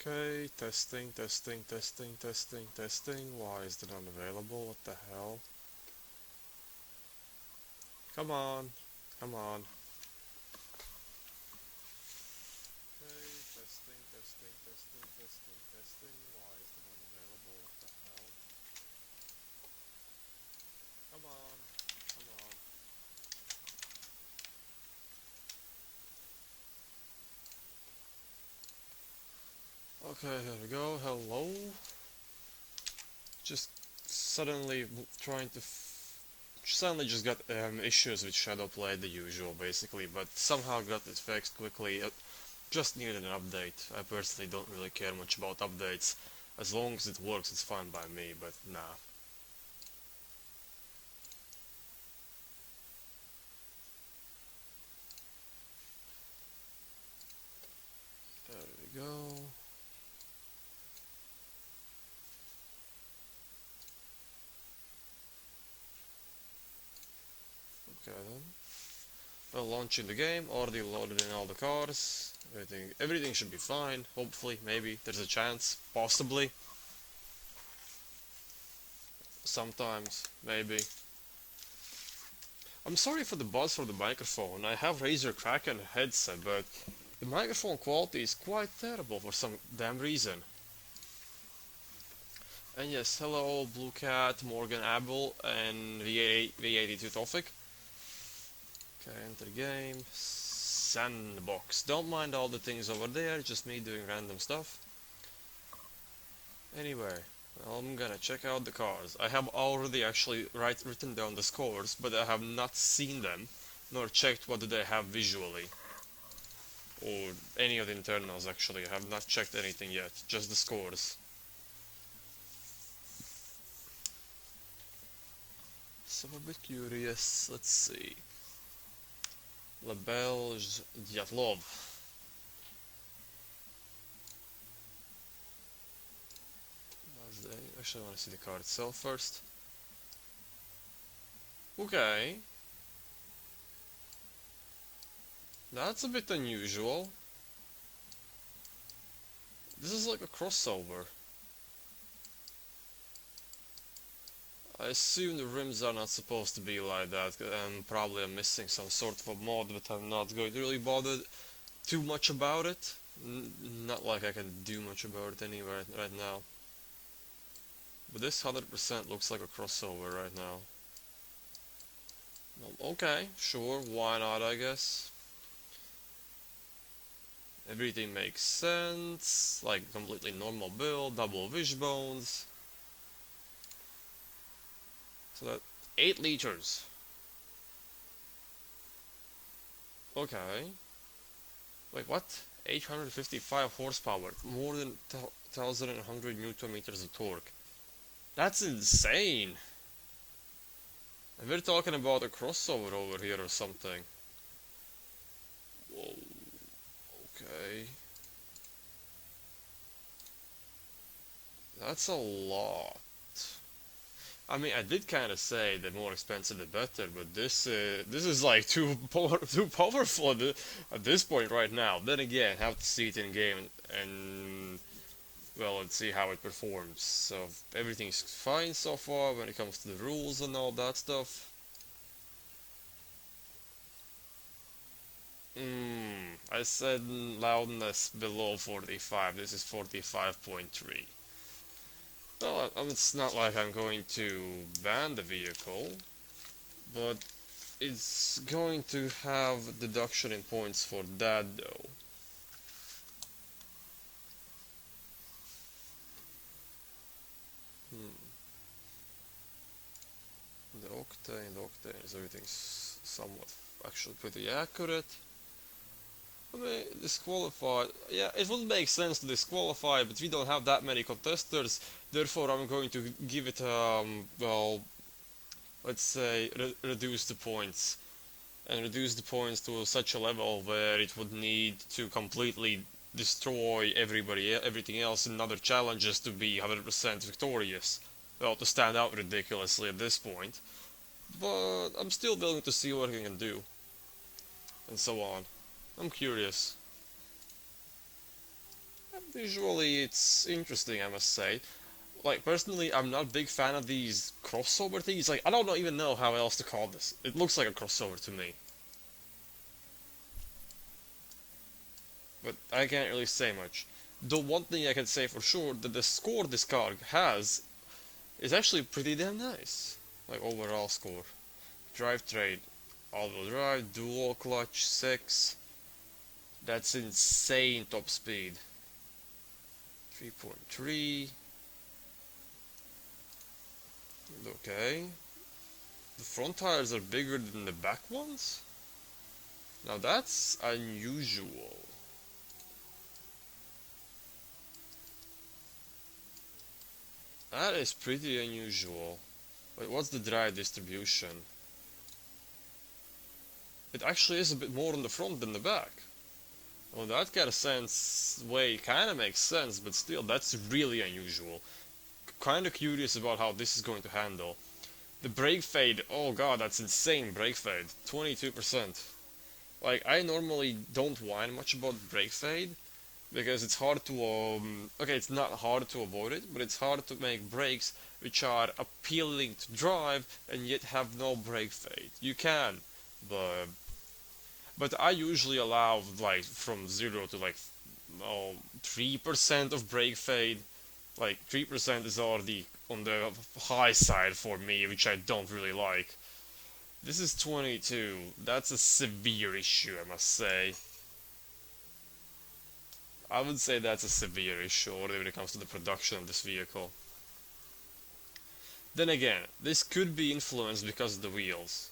Okay, testing, testing, testing, testing, testing. Why is it unavailable? What the hell? Come on, come on. Okay, testing, testing, testing, testing, testing. Why is it unavailable? What the hell? Come on, come on. Okay, here we go. Hello. Just suddenly trying to suddenly just got issues with Shadowplay, the usual basically, but somehow got it fixed quickly. It just needed an update. I personally don't really care much about updates. As long as it works, it's fine by me, but nah. There we go. Okay then. Well, launching the game, already loaded in all the cars. Everything should be fine. Hopefully, maybe there's a chance, possibly. Sometimes, maybe. I'm sorry for the buzz from the microphone. I have Razer Kraken headset, but the microphone quality is quite terrible for some damn reason. And yes, hello Blue Cat, Morgan Abel, and V82 Tofik. Okay, enter game. Sandbox. Don't mind all the things over there, just me doing random stuff. Anyway, well, I'm gonna check out the cars. I have already actually written down the scores, but I have not seen them, nor checked what do they have visually. Or any of the internals actually. I have not checked anything yet, just the scores. So I'm a bit curious. Let's see. La Belge Dyatlov. Actually, I want to see the card itself first. Okay. That's a bit unusual. This is like a crossover. I assume the rims are not supposed to be like that, and probably I'm missing some sort of a mod, but I'm not going to really bother too much about it. Not like I can do much about it anyway right now. But this 100% looks like a crossover right now. Well, okay, sure, why not, I guess. Everything makes sense, like completely normal build, double wishbones. So that 8 liters. Okay. Wait, what? 855 horsepower, more than 1100 newton meters of torque. That's insane. And we're talking about a crossover over here or something. Whoa. Okay. That's a lot. I mean, I did kind of say the more expensive the better, but this is like too powerful at this point right now. Then again, have to see it in game and well, let's see how it performs. So everything's fine so far when it comes to the rules and all that stuff. I said loudness below 45. This is 45.3. Well, it's not like I'm going to ban the vehicle, but it's going to have deduction in points for that though. The octane is everything's somewhat actually pretty accurate. I mean, disqualified. Yeah, it would make sense to disqualify, but we don't have that many contesters. Therefore, I'm going to give it, well, let's say, reduce the points. And reduce the points to such a level where it would need to completely destroy everything else in other challenges to be 100% victorious. Well, to stand out ridiculously at this point. But I'm still willing to see what I can do. And so on. I'm curious. Visually, it's interesting, I must say. Like, personally, I'm not a big fan of these crossover things. Like, I don't even know how else to call this. It looks like a crossover to me. But I can't really say much. The one thing I can say for sure that the score this card has is actually pretty damn nice. Like, overall score. Drivetrain, all-wheel drive, dual clutch, 6. That's insane top speed. 3.3. Okay. The front tires are bigger than the back ones? Now that's unusual. That is pretty unusual. Wait, what's the drive distribution? It actually is a bit more on the front than the back. Well, that kind of sense way kind of makes sense, but still, that's really unusual. Kind of curious about how this is going to handle. The brake fade, oh god, that's insane brake fade. 22%. Like, I normally don't whine much about brake fade, because it's hard to, okay, it's not hard to avoid it, but it's hard to make brakes which are appealing to drive and yet have no brake fade. You can, but I usually allow, like, from 0 to, like, 3% of brake fade. Like, 3% is already on the high side for me, which I don't really like. This is 22. That's a severe issue, I must say. I would say that's a severe issue already when it comes to the production of this vehicle. Then again, this could be influenced because of the wheels.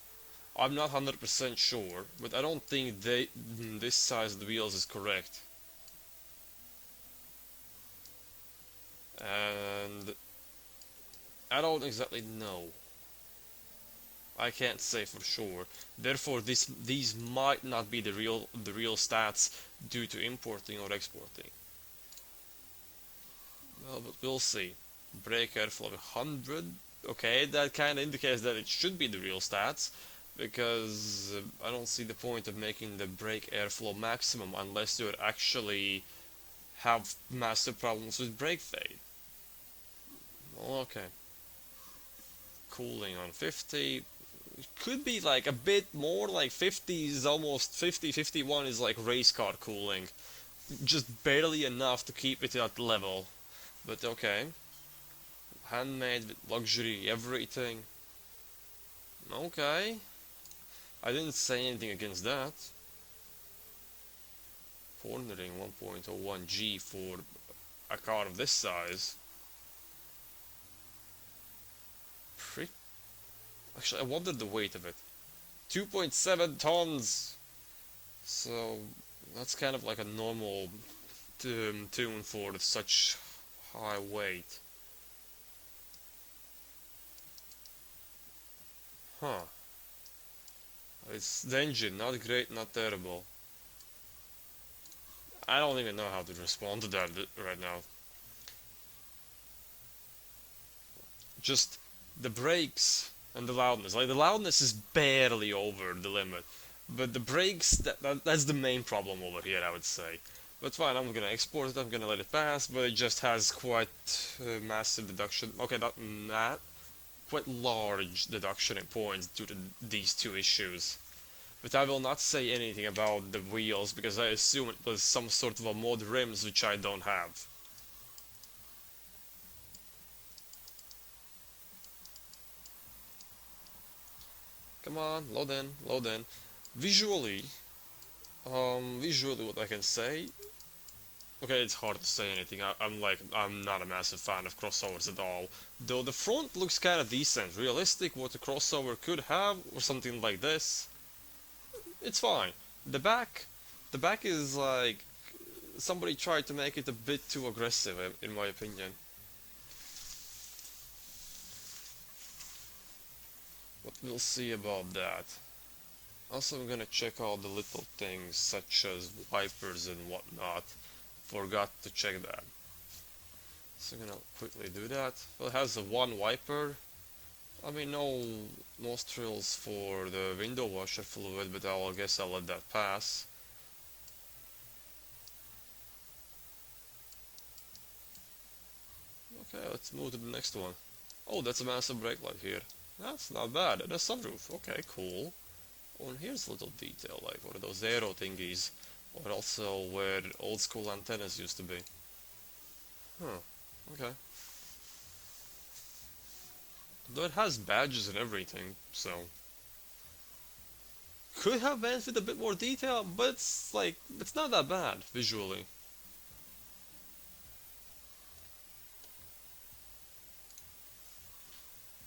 I'm not 100% sure, but I don't think this size of the wheels is correct. And I don't exactly know. I can't say for sure. Therefore, these might not be the real stats due to importing or exporting. Well, but we'll see. Brake airflow 100. Okay, that kind of indicates that it should be the real stats, because I don't see the point of making the brake airflow maximum unless you actually have massive problems with brake fade. Okay. Cooling on 50. It could be like a bit more, like 50 is almost 50, 51 is like race car cooling. Just barely enough to keep it at level. But okay. Handmade with luxury, everything. Okay. I didn't say anything against that. Cornering 1.01 G for a car of this size. Actually, I wonder the weight of it. 2.7 tons! So, that's kind of like a normal tune for such high weight. Huh. It's the engine, not great, not terrible. I don't even know how to respond to that right now. Just the brakes and the loudness. Like, the loudness is barely over the limit. But the brakes, that's the main problem over here, I would say. But fine, I'm gonna export it, I'm gonna let it pass, but it just has quite massive deduction. Okay, not quite large deduction in points due to these two issues. But I will not say anything about the wheels, because I assume it was some sort of a mod rims which I don't have. Come on, load in, load in. Visually, what I can say, okay, it's hard to say anything. I'm not a massive fan of crossovers at all. Though the front looks kind of decent, realistic, what a crossover could have, or something like this. It's fine. The back is like, somebody tried to make it a bit too aggressive, in my opinion. But we'll see about that. Also, I'm gonna check all the little things, such as wipers and whatnot. Forgot to check that. So I'm gonna quickly do that. Well, it has a one wiper. I mean, no nostrils for the window washer fluid, but I guess I'll let that pass. Okay, let's move to the next one. Oh, that's a massive brake light here. That's not bad. And a sunroof. Okay, cool. Oh, and here's a little detail, like one of those aero thingies. Or also where old school antennas used to be. Huh, okay. Though it has badges and everything, so... Could have vents with a bit more detail, but it's like, it's not that bad, visually.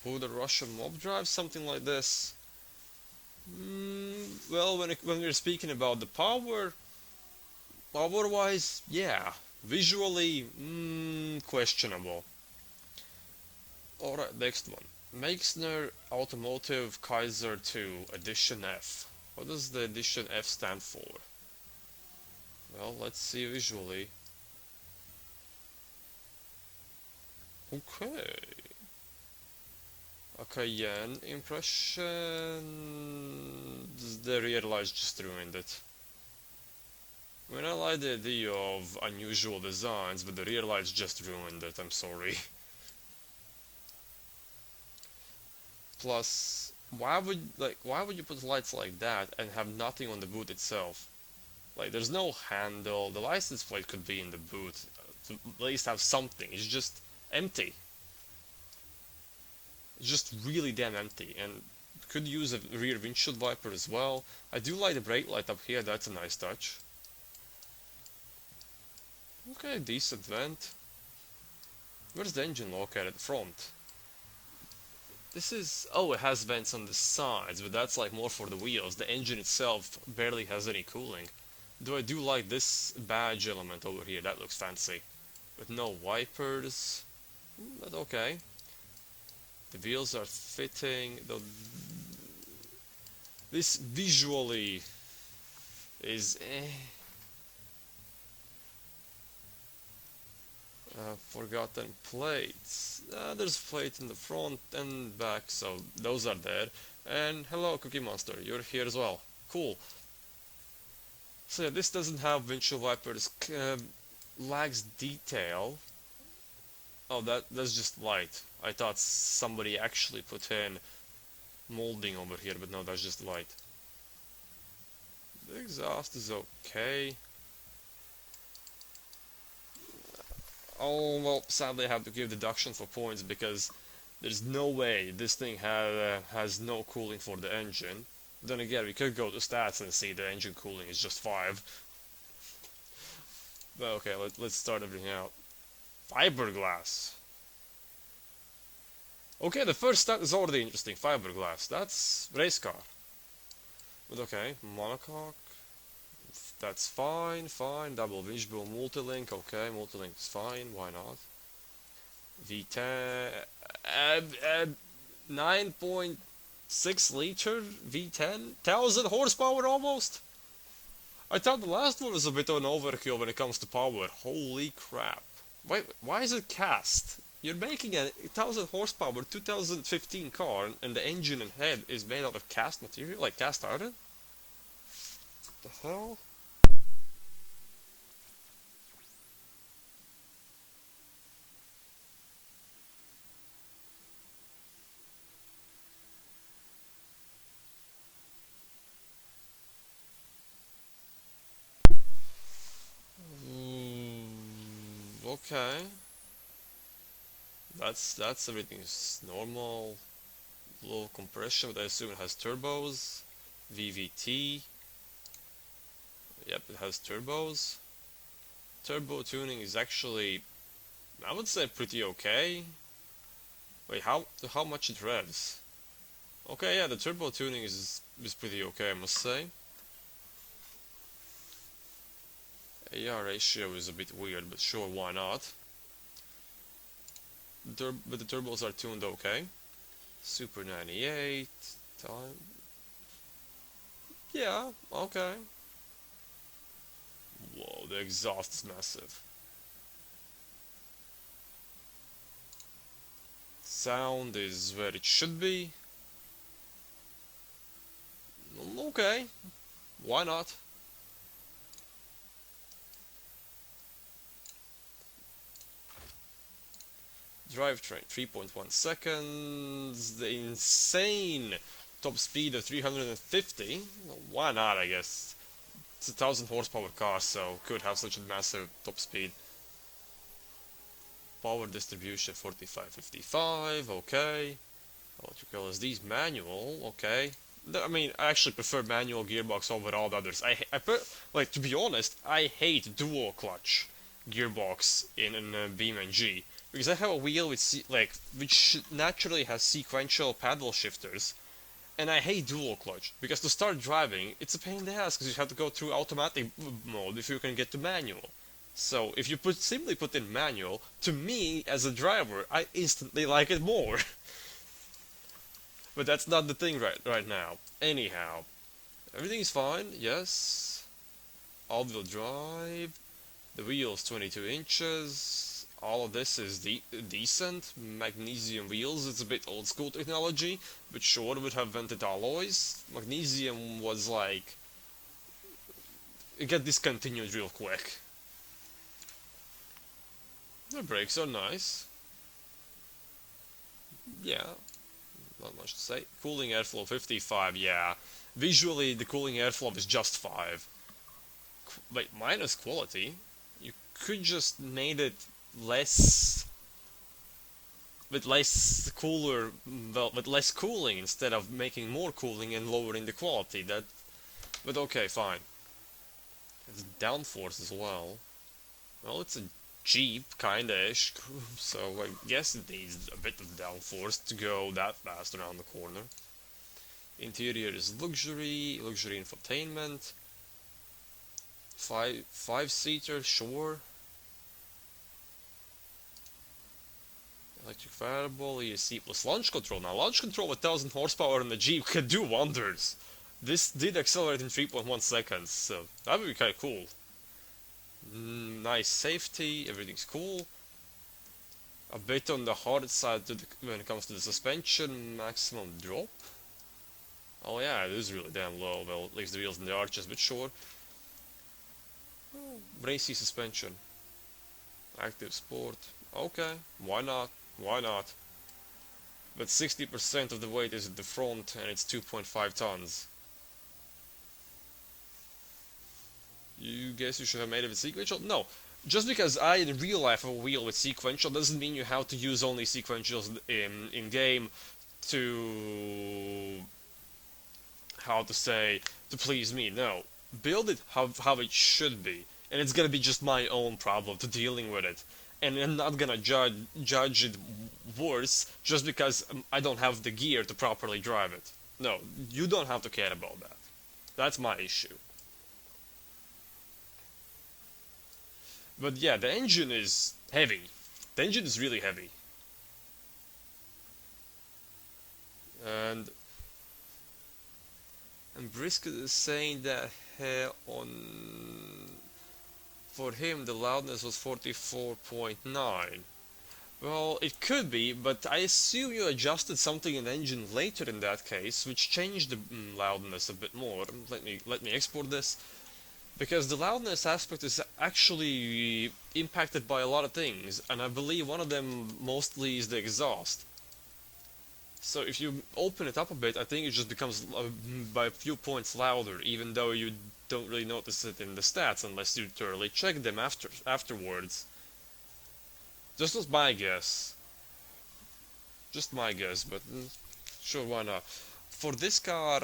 Would a Russian mob drive something like this? Well, when we're speaking about the power-wise, yeah. Visually, questionable. Alright, next one. Meixner Automotive Kaiser 2 Edition F. What does the Edition F stand for? Well, let's see visually. Okay. A Cayenne impression. The rear lights just ruined it. I mean, I like the idea of unusual designs, but the rear lights just ruined it, I'm sorry. Plus, why would you put lights like that and have nothing on the boot itself? Like, there's no handle, the license plate could be in the boot, to at least have something, it's just empty. It's just really damn empty, and could use a rear windshield wiper as well. I do like the brake light up here, that's a nice touch. Okay, decent vent. Where's the engine located at the front? This is... oh, it has vents on the sides, but that's like more for the wheels. The engine itself barely has any cooling. Though I do like this badge element over here, that looks fancy. With no wipers, but okay. The wheels are fitting, though this visually is forgotten plates. There's a plate in the front and back, so those are there. And hello, Cookie Monster, you're here as well. Cool. So yeah, this doesn't have windshield wipers. Lacks detail. Oh, that's just light. I thought somebody actually put in molding over here, but no, that's just light. The exhaust is okay. Oh, well, sadly I have to give deduction for points because there's no way this thing has no cooling for the engine. Then again, we could go to stats and see the engine cooling is just 5. But okay, let's start everything out. Fiberglass. Okay, the first stat is already interesting. Fiberglass. That's race car. But okay, monocoque. That's fine. Double wishbone multilink. Okay, multilink is fine. Why not? V10. 9.6 liter V10. 1000 horsepower almost. I thought the last one was a bit of an overkill when it comes to power. Holy crap. Wait, why is it cast? You're making a 1000 horsepower 2015 car and the engine and head is made out of cast material, like cast iron? What the hell? Okay. That's everything's normal. Low compression, but I assume it has turbos. VVT. Yep, it has turbos. Turbo tuning is actually, I would say, pretty okay. Wait, how much it revs? Okay, yeah, the turbo tuning is pretty okay, I must say. AR ratio is a bit weird, but sure, why not? But the turbos are tuned okay. Super 98 time. Yeah, okay. Whoa, the exhaust is massive. Sound is where it should be. Okay, why not? Drivetrain 3.1 seconds. The insane top speed of 350. Well, why not, I guess. It's a 1000 horsepower car, so could have such a massive top speed. Power distribution 45-55, okay. Electrical SDs manual, okay. I mean, I actually prefer manual gearbox over all the others. Like, to be honest, I hate dual clutch gearbox in Beam and G, because I have a wheel with which naturally has sequential paddle shifters, and I hate dual clutch because to start driving, it's a pain in the ass because you have to go through automatic mode before you can get to manual. So if you simply put in manual, to me as a driver, I instantly like it more. But that's not the thing right now. Anyhow, everything's fine. Yes, all-wheel drive. The wheels 22 inches. All of this is decent. Magnesium wheels. It's a bit old school technology, but sure would have vented alloys. Magnesium was like it got discontinued real quick. The brakes are nice. Yeah, not much to say. Cooling airflow 55, yeah. Visually, the cooling airflow is just 5. Wait, minus quality? You could just made it less... with less cooler... well, with less cooling instead of making more cooling and lowering the quality. But okay, fine. It's downforce as well. Well, it's a Jeep, kinda-ish, so I guess it needs a bit of downforce to go that fast around the corner. Interior is luxury infotainment. Five-seater, sure. Electric variable, ESC plus launch control. Now, launch control with 1000 horsepower in the Jeep could do wonders. This did accelerate in 3.1 seconds, so that would be kinda cool. Nice safety, everything's cool. A bit on the hard side when it comes to the suspension, maximum drop. Oh yeah, it is really damn low. Well, at least the wheels and the arches, but sure. Racy suspension. Active sport. Okay, why not? Why not? But 60% of the weight is at the front and it's 2.5 tons. You guess you should have made it with sequential? No. Just because I in real life have a wheel with sequential doesn't mean you have to use only sequentials in game to... how to say... to please me. No. Build it how it should be. And it's gonna be just my own problem to dealing with it. And I'm not gonna judge it worse just because I don't have the gear to properly drive it. No, you don't have to care about that. That's my issue. But yeah, the engine is heavy. The engine is really heavy. And Brisket is saying that for him the loudness was 44.9. Well, it could be, but I assume you adjusted something in the engine later in that case, which changed the loudness a bit more. Let me export this. Because the loudness aspect is actually impacted by a lot of things, and I believe one of them mostly is the exhaust. So if you open it up a bit, I think it just becomes by a few points louder, even though you don't really notice it in the stats unless you thoroughly check them afterwards. Just was my guess. Just my guess, but sure, why not? For this car,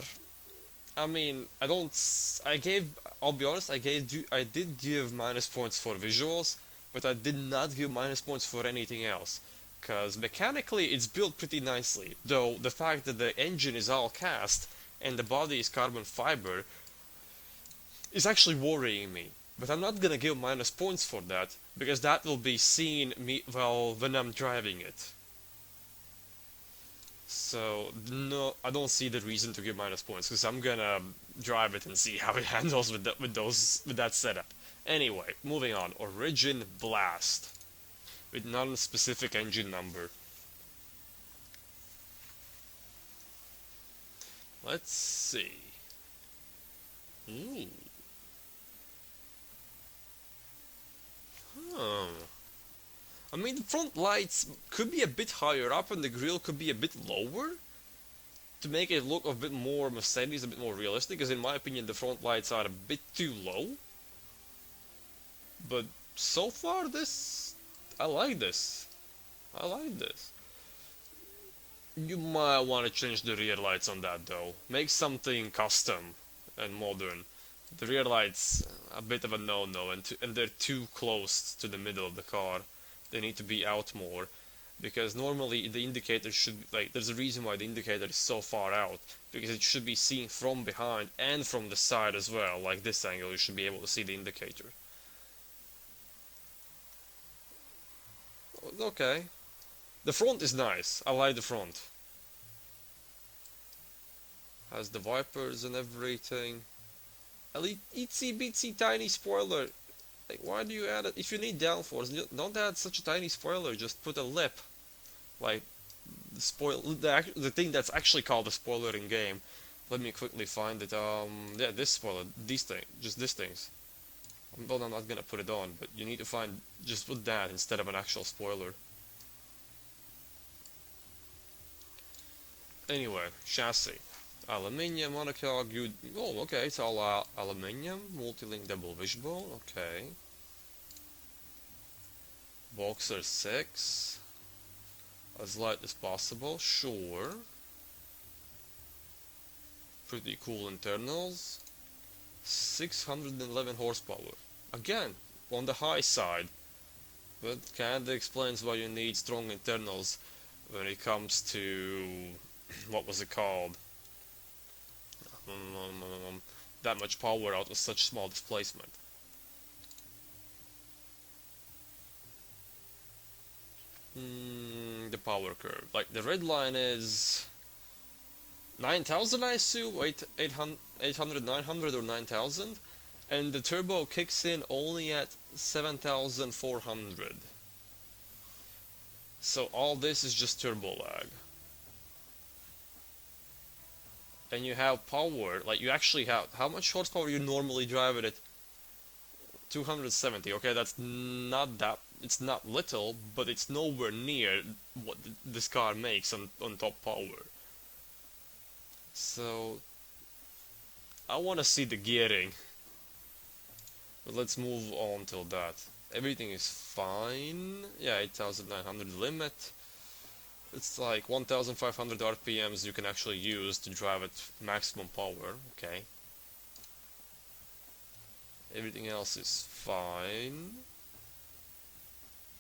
I mean, I'll be honest, I did give minus points for visuals, but I did not give minus points for anything else. Because mechanically it's built pretty nicely, though the fact that the engine is all cast and the body is carbon fiber is actually worrying me. But I'm not gonna give minus points for that, because that will be seen when I'm driving it. So, no, I don't see the reason to give minus points, because I'm gonna drive it and see how it handles with that setup. Anyway, moving on. Origin Blast. With non-specific engine number. Let's see. Ooh. I mean, the front lights could be a bit higher up and the grille could be a bit lower to make it look a bit more Mercedes, a bit more realistic, because in my opinion the front lights are a bit too low. But so far I like this. I like this. You might want to change the rear lights on that though. Make something custom and modern. The rear lights, a bit of a no-no, and they're too close to the middle of the car. They need to be out more, because normally the indicator should, like, there's a reason why the indicator is so far out, because it should be seen from behind and from the side as well. Like this angle, you should be able to see the indicator. Okay. The front is nice. I like the front. Has the wipers and everything. A itsy bitsy tiny spoiler. Like, why do you add it? If you need downforce, don't add such a tiny spoiler. Just put a lip. Like the thing that's actually called a spoiler in game. Let me quickly find it. Yeah, this spoiler. These things. Just these things. Well, I'm not gonna put it on, but you need to find. Just put that instead of an actual spoiler. Anyway, chassis. Aluminium, monocoque, oh okay, it's all aluminium, multi-link double wishbone, okay. Boxer 6, as light as possible, sure. Pretty cool internals. 611 horsepower. Again, on the high side, but kinda explains why you need strong internals when it comes to, what was it called? That much power out of such small displacement. The power curve. Like, the red line is 9,000, I assume? 800, 900 or 9,000? And the turbo kicks in only at 7,400. So all this is just turbo lag. And you have power, like you actually have, how much horsepower you normally drive it at? 270, okay, that's not that, it's not little, but it's nowhere near what this car makes on top power. So, I want to see the gearing, but let's move on till that. Everything is fine, yeah, 8,900 limit. It's like 1,500 RPMs you can actually use to drive at maximum power, okay. Everything else is fine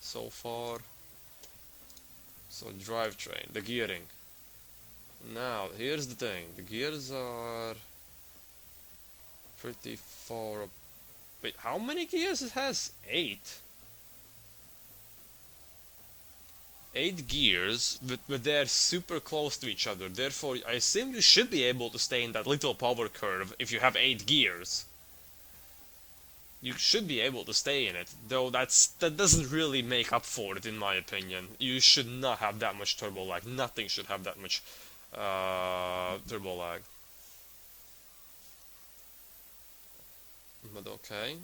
so far. So drivetrain, the gearing. Now, here's the thing, the gears are pretty far up. Wait, how many gears it has? 8? 8 gears, but they're super close to each other, therefore I assume you should be able to stay in that little power curve if you have 8 gears. You should be able to stay in it, though that doesn't really make up for it in my opinion. You should not have that much turbo lag, nothing should have that much turbo lag. But okay.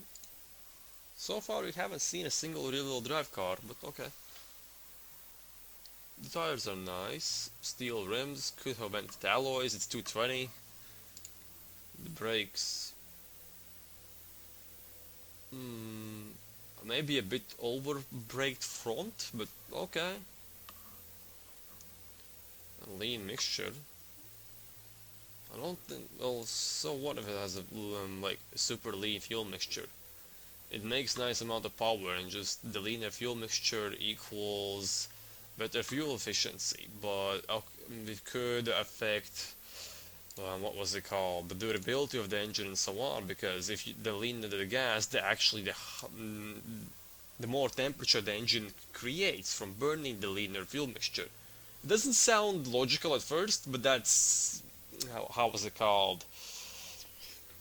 So far we haven't seen a single rear-wheel drive car, but okay. The tires are nice, steel rims, could have vented alloys, it's 220. The brakes... maybe a bit over-braked front, but okay. A lean mixture. I don't think... well, so what if it has a like a super lean fuel mixture? It makes nice amount of power, and just the leaner fuel mixture equals better fuel efficiency, but it could affect what was it called, the durability of the engine and so on, because if the leaner the gas, the more temperature the engine creates from burning the leaner fuel mixture. It doesn't sound logical at first, but that's how was it called?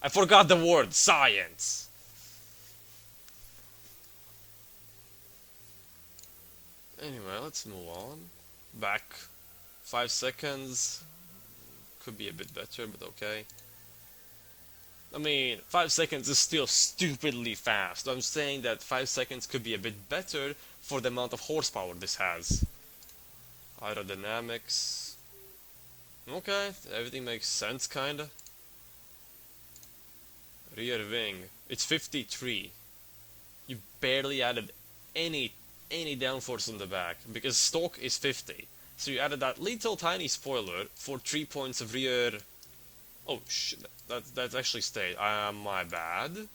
I forgot the word, science. Anyway, let's move on. Back 5 seconds. Could be a bit better, but okay. I mean, 5 seconds is still stupidly fast. I'm saying that 5 seconds could be a bit better for the amount of horsepower this has. Aerodynamics. Okay, everything makes sense kinda. Rear wing. It's 53. You barely added any downforce on the back because stock is 50. So you added that little tiny spoiler for 3 points of rear. Oh shit, that actually stayed. My bad.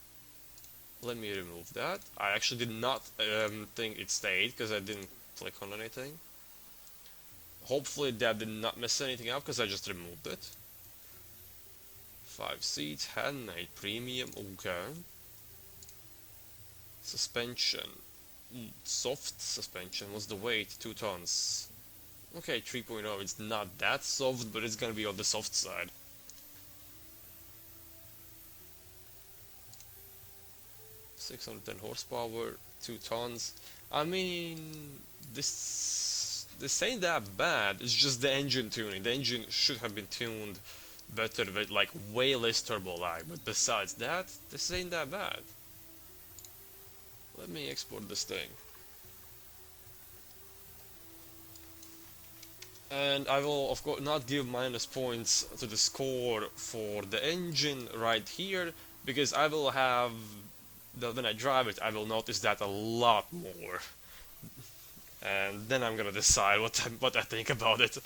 Let me remove that. I actually did not think it stayed because I didn't click on anything. Hopefully that did not mess anything up because I just removed it. 5 seats, handmade, premium, okay. Suspension. Soft suspension. What's the weight? 2 tons. Okay, 3.0. It's not that soft, but it's gonna be on the soft side. .610 horsepower, 2 tons. I mean, this ain't that bad. It's just the engine tuning. The engine should have been tuned better with like way less turbo lag. But besides that, this ain't that bad. Let me export this thing. And I will of course not give minus points to the score for the engine right here, because I will have, when I drive it, I will notice that a lot more. And then I'm gonna decide what I think about it.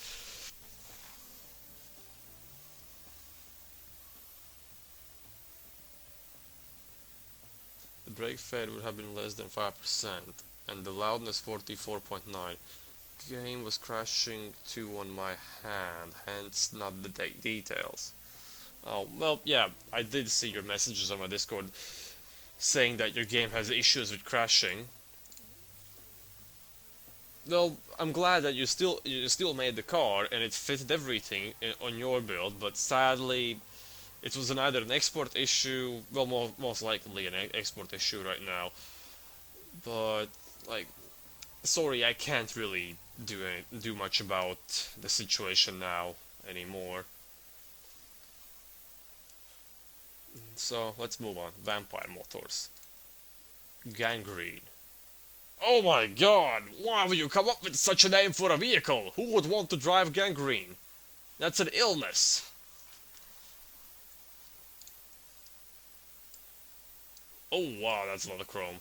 The brake fade would have been less than 5%, and the loudness 44.9. Game was crashing too on my hand, hence not the details. Oh, well, yeah, I did see your messages on my Discord saying that your game has issues with crashing. Well, I'm glad that you still made the car and it fitted everything on your build, but sadly it was either an export issue, well, most likely an export issue right now. But like, sorry, I can't really do much about the situation now anymore. So let's move on. Vampire motors. Gangrene. Oh my god! Why would you come up with such a name for a vehicle? Who would want to drive gangrene? That's an illness. Oh wow, that's a lot of chrome.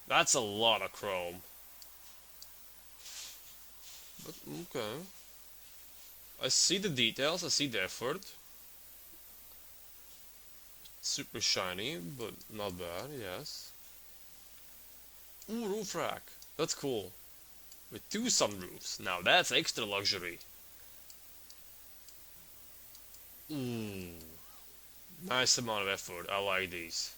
That's a lot of chrome. But okay. I see the details, I see the effort. Super shiny, but not bad, yes. Ooh, roof rack. That's cool. With 2 sunroofs. Now that's extra luxury. Ooh. Nice amount of effort. I like these.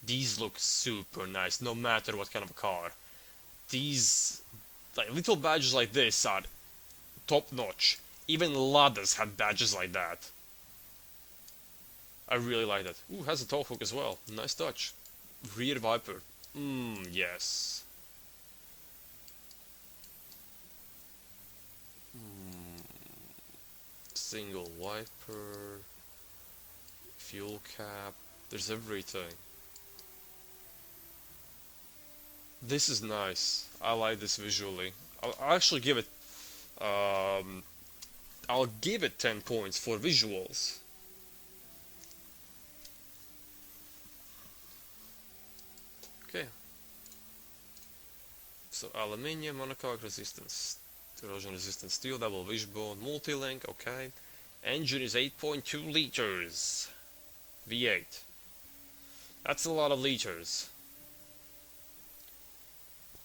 These look super nice, no matter what kind of a car. These, like, little badges like this are top notch. Even Ladas had badges like that. I really like that. Ooh, has a tow hook as well. Nice touch. Rear wiper. Yes. Single wiper. Fuel cap. There's everything. This is nice. I like this visually. I'll actually give it I'll give it 10 points for visuals. Okay. So aluminium, monocoque resistance, corrosion resistant steel, double wishbone, multi-link, okay. Engine is 8.2 liters. V8. That's a lot of liters.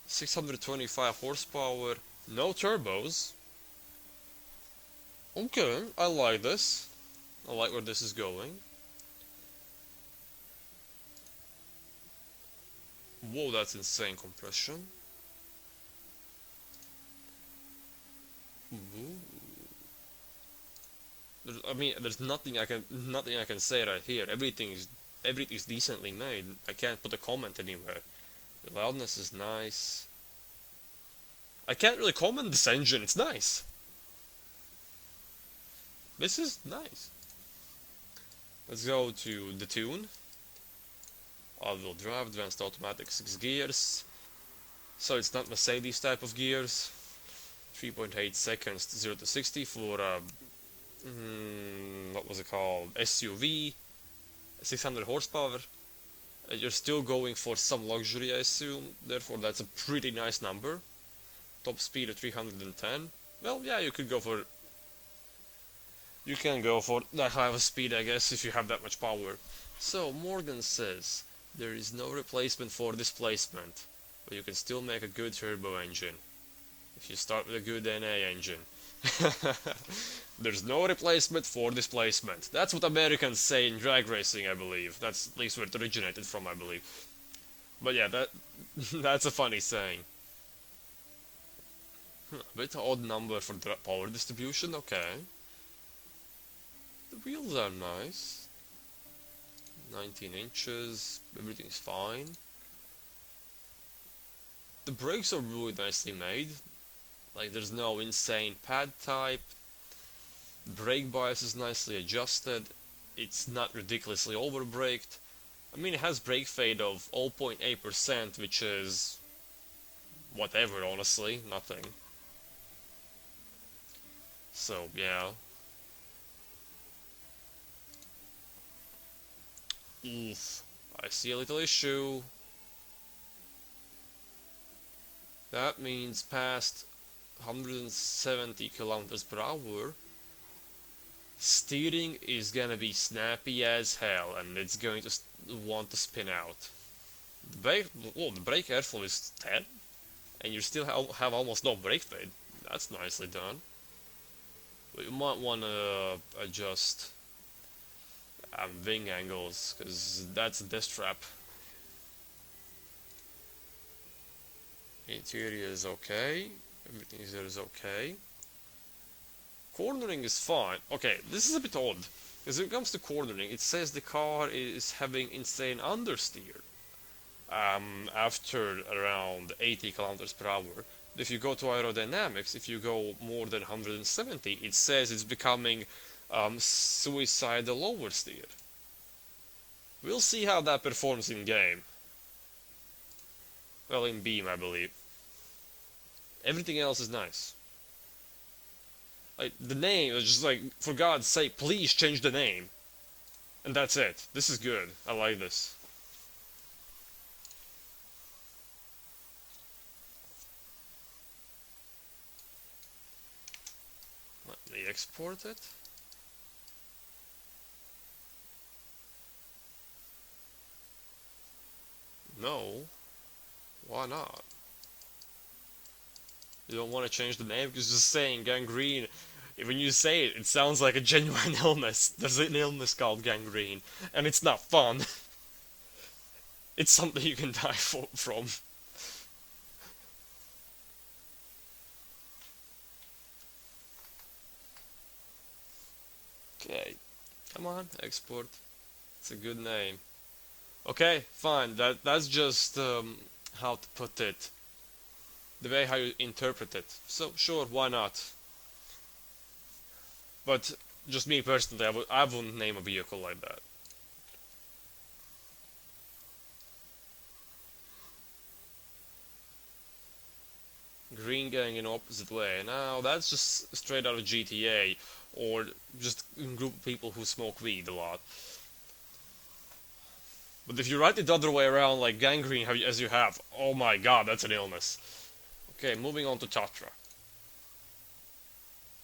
625 horsepower, no turbos. Okay, I like this. I like where this is going. Whoa, that's insane compression. I mean, there's nothing I can say right here. Everything is decently made. I can't put a comment anywhere. The loudness is nice. I can't really comment this engine. It's nice. This is nice. Let's go to the tune. All-wheel drive, advanced automatic 6 gears. So it's not Mercedes type of gears. 3.8 seconds 0 to 60 for what was it called? SUV. 600 horsepower. You're still going for some luxury, I assume. Therefore, that's a pretty nice number. Top speed of 310. Well, yeah, you could go for. You can go for that high of a speed, I guess, if you have that much power. So Morgan says there is no replacement for displacement, but you can still make a good turbo engine if you start with a good NA engine. There's no replacement for displacement. That's what Americans say in drag racing, I believe. That's at least where it originated from, I believe. But yeah, that's a funny saying. A bit odd number for the power distribution, okay. The wheels are nice. 19 inches, everything's fine. The brakes are really nicely made. Like, there's no insane pad type. Brake bias is nicely adjusted. It's not ridiculously overbraked. I mean, it has brake fade of 0.8%, which is whatever, honestly, nothing. So, yeah. Oof. I see a little issue. That means past 170 kilometers per hour, steering is gonna be snappy as hell, and it's going to want to spin out. The brake airflow is 10, and you still have almost no brake fade. That's nicely done. But you might want to adjust wing angles, because that's a death trap. Interior is okay. Everything here is okay. Cornering is fine. Okay, this is a bit odd. Because when it comes to cornering, it says the car is having insane understeer. After around 80 kilometers per hour. If you go to aerodynamics, if you go more than 170, it says it's becoming suicidal oversteer. We'll see how that performs in game. Well, in Beam, I believe. Everything else is nice. Like, the name is just like, for God's sake, please change the name. And that's it. This is good. I like this. Let me export it. No. Why not? You don't want to change the name? Because just saying gangrene, when you say it, it sounds like a genuine illness. There's an illness called gangrene, and it's not fun. It's something you can die from. Okay, come on, export. It's a good name. Okay, fine. That's just how to put it. The way how you interpret it. So sure, why not? But just me personally, I wouldn't name a vehicle like that. Green going in opposite way. Now that's just straight out of GTA, or just a group of people who smoke weed a lot. But if you write it the other way around, like gangrene as you have, oh my god, that's an illness. Okay, moving on to Tatra.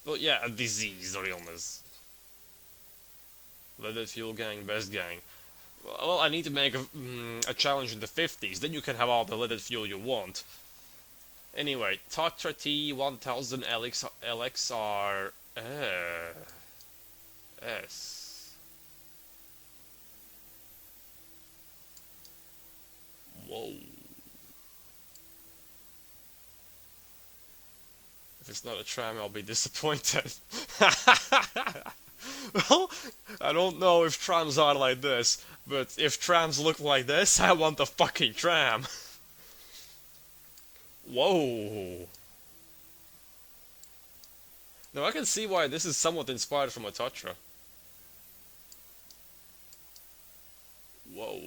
Well, yeah, a disease or illness. Leaded fuel gang, best gang. Well, I need to make a challenge in the 50s, then you can have all the leaded fuel you want. Anyway, Tatra T1000 LXR S. Whoa. If it's not a tram, I'll be disappointed. Well, I don't know if trams are like this, but if trams look like this, I want a fucking tram. Whoa. Now I can see why this is somewhat inspired from a Tatra. Whoa.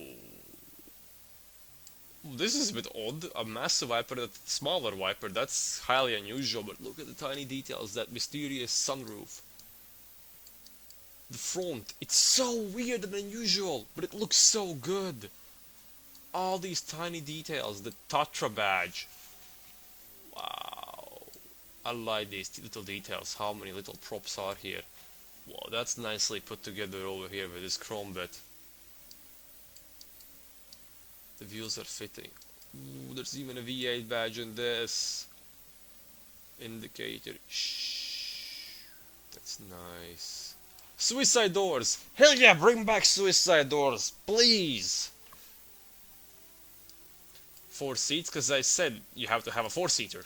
This is a bit odd. A massive wiper, a smaller wiper, that's highly unusual, but look at the tiny details, that mysterious sunroof. The front, it's so weird and unusual, but it looks so good. All these tiny details, the Tatra badge. Wow. I like these little details, how many little props are here. Wow, that's nicely put together over here with this chrome bit. The wheels are fitting. Ooh, there's even a V8 badge in this. Indicator. Shh. That's nice. Suicide doors! Hell yeah, bring back suicide doors, please! 4 seats, because I said you have to have a 4-seater.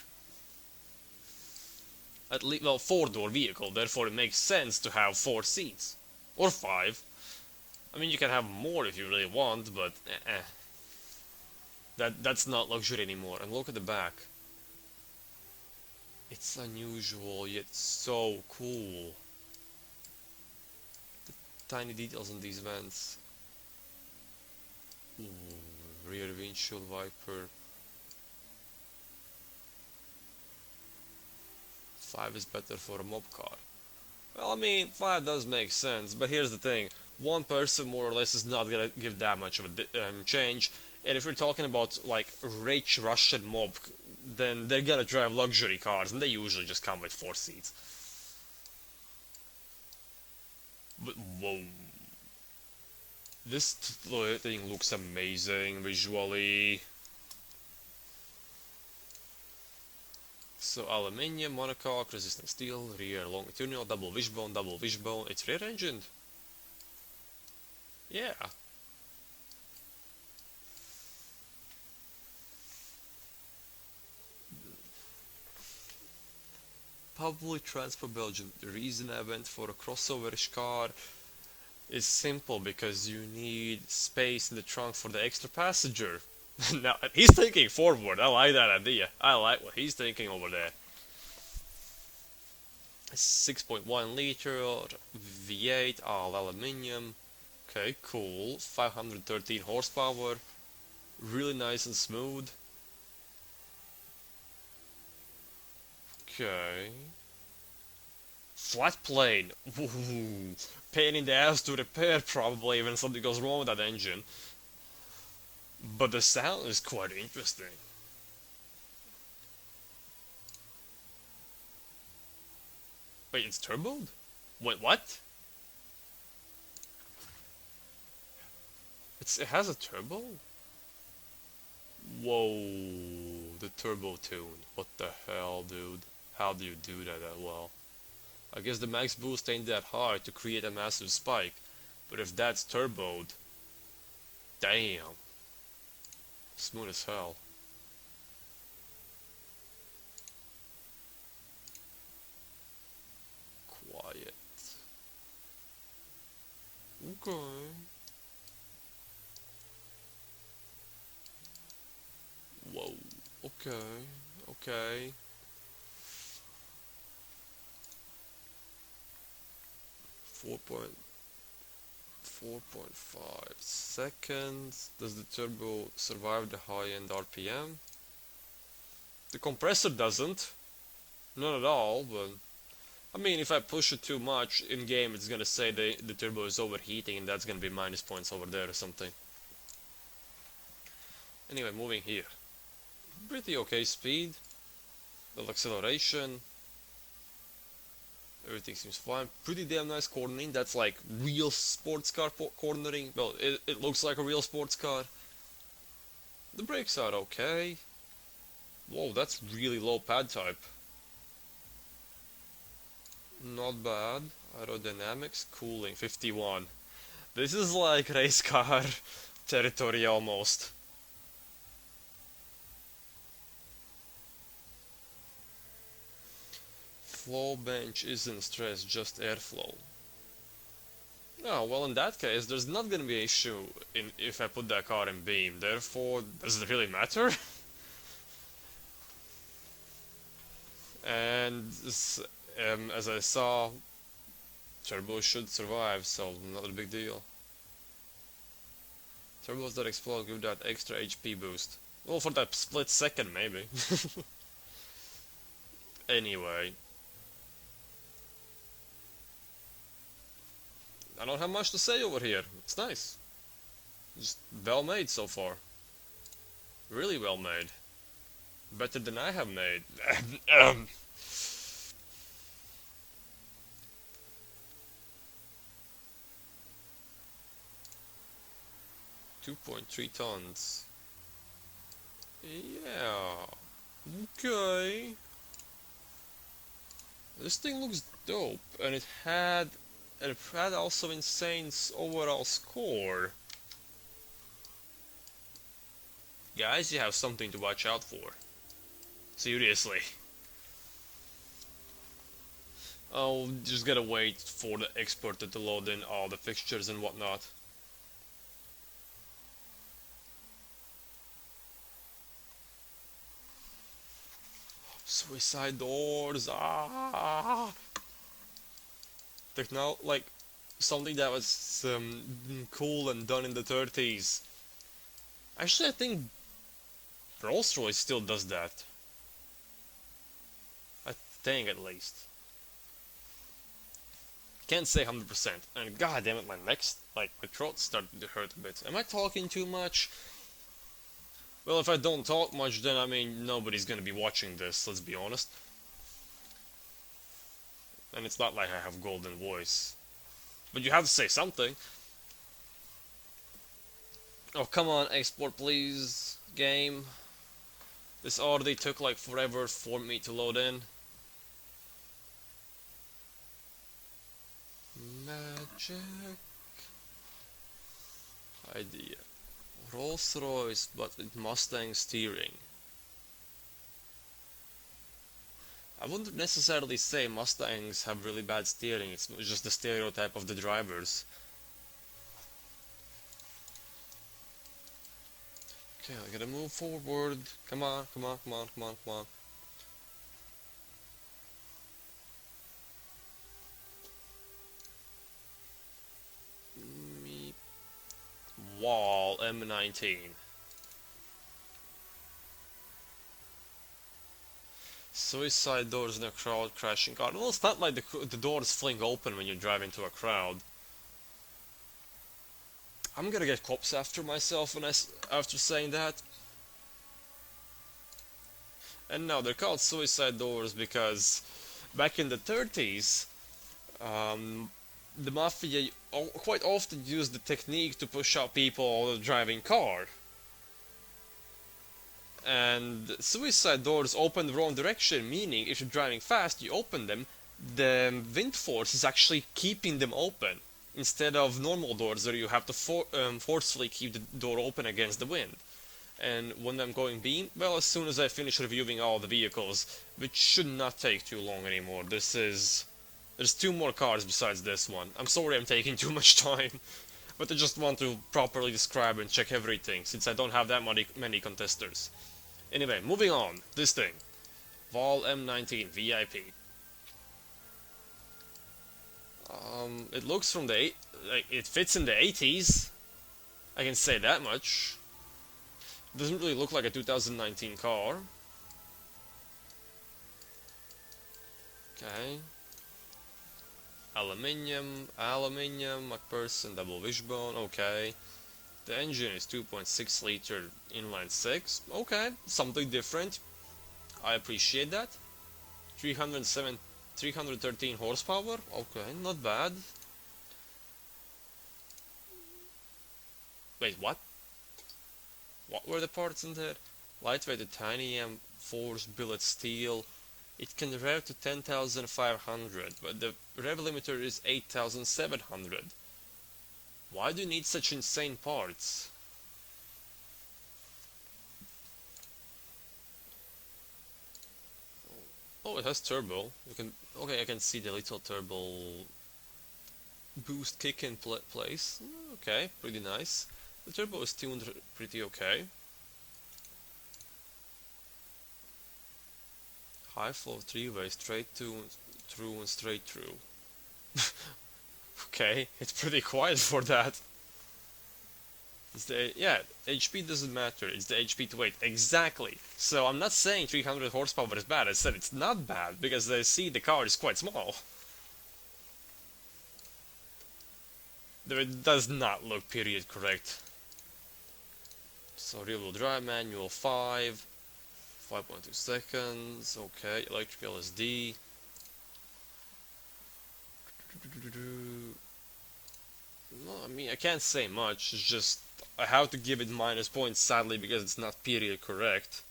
At least, well, 4-door vehicle, therefore it makes sense to have 4 seats. Or 5. I mean, you can have more if you really want, but That's not luxury anymore. And look at the back. It's unusual, yet so cool. The tiny details on these vents. Ooh, rear windshield wiper. 5 is better for a mob car. Well, I mean, 5 does make sense, but here's the thing. One person, more or less, is not gonna give that much of a change. And if we're talking about, like, rich Russian mob, then they're gonna drive luxury cars, and they usually just come with 4 seats. But, whoa. This thing looks amazing visually. So, aluminium, monocoque, resistant steel, rear longitudinal, double wishbone, It's rear-engined. Yeah. Public Transport Belgium. The reason I went for a crossover-ish car is simple, because you need space in the trunk for the extra passenger. Now, he's thinking forward. I like that idea. I like what he's thinking over there. 6.1 liter V8, all aluminium. Okay, cool. 513 horsepower. Really nice and smooth. Okay. Flat plane. Ooh. Pain in the ass to repair, probably, when something goes wrong with that engine. But the sound is quite interesting. Wait, it's turboed? Wait, what? It has a turbo? Whoa, the turbo tune. What the hell, dude? How do you do that well? I guess the max boost ain't that hard to create a massive spike, but if that's turboed, damn. Smooth as hell. Quiet. Okay. Whoa. Okay. Okay. 4.5 seconds. Does the turbo survive the high-end RPM? The compressor doesn't. Not at all, but... I mean, if I push it too much in-game, it's gonna say the turbo is overheating, and that's gonna be minus points over there or something. Anyway, moving here. Pretty okay speed. Little acceleration. Everything seems fine. Pretty damn nice cornering. That's like real sports car cornering. Well, it looks like a real sports car. The brakes are okay. Whoa, that's really low pad type. Not bad. Aerodynamics, cooling, 51. This is like race car territory almost. Flow bench isn't stress, just airflow. Oh, well, in that case, there's not gonna be an issue if I put that car in beam. Therefore, does it really matter? And As I saw, turbo should survive, so not a big deal. Turbos that explode give that extra HP boost. Well, for that split second, maybe. Anyway, I don't have much to say over here. It's nice. Just well made so far. Really well made. Better than I have made. 2.3 tons. Yeah. Okay. This thing looks dope, and it had also insane overall score. Guys, you have something to watch out for. Seriously. I'll just gotta wait for the exporter to load in all the fixtures and whatnot. Suicide doors, like, something that was cool and done in the 30s. Actually, I think Rolls-Royce still does that. I think, at least. Can't say 100%. And god damn it, my throat started to hurt a bit. Am I talking too much? Well, if I don't talk much, then I mean, nobody's gonna be watching this, let's be honest. And it's not like I have golden voice. But you have to say something. Oh, come on, export please, game. This already took like forever for me to load in. Magic idea. Rolls-Royce, but with Mustang steering. I wouldn't necessarily say Mustangs have really bad steering, it's just the stereotype of the drivers. Okay, I gotta move forward. Come on, come on, come on, come on, come on. Wall M19. Suicide doors in a crowd crashing car. Well, it's not like the doors fling open when you drive into a crowd. I'm gonna get cops after myself after saying that. And now they're called suicide doors because back in the 30s, the mafia quite often used the technique to push out people driving car. And suicide doors open the wrong direction, meaning if you're driving fast, you open them, the wind force is actually keeping them open, instead of normal doors where you have to forcefully keep the door open against the wind. And when I'm going beam, well, as soon as I finish reviewing all the vehicles, which should not take too long anymore. There's 2 more cars besides this one. I'm sorry I'm taking too much time, but I just want to properly describe and check everything, since I don't have that many contesters. Anyway, moving on. This thing. Vol M19 VIP. It looks from the it fits in the 80s. I can say that much. Doesn't really look like a 2019 car. Okay. Aluminium, McPherson, double wishbone, okay. The engine is 2.6 liter inline 6, okay, something different. I appreciate that. 313 horsepower, okay, not bad. Wait, what? What were the parts in there? Lightweight titanium, forged billet steel. It can rev to 10,500, but the rev limiter is 8,700. Why do you need such insane parts? Oh, it has turbo. Okay, I can see the little turbo boost kick in place. Okay, pretty nice. The turbo is tuned pretty okay. High flow 3-way straight tune. True and straight true. Okay, it's pretty quiet for that. Yeah, HP doesn't matter, it's the HP to weight. Exactly. So I'm not saying 300 horsepower is bad, I said it's not bad, because I see the car is quite small. It does not look period correct. So rear-wheel drive, manual 5.2 seconds, okay, electric LSD. No, I mean, I can't say much, it's just I have to give it minus points sadly because it's not period correct.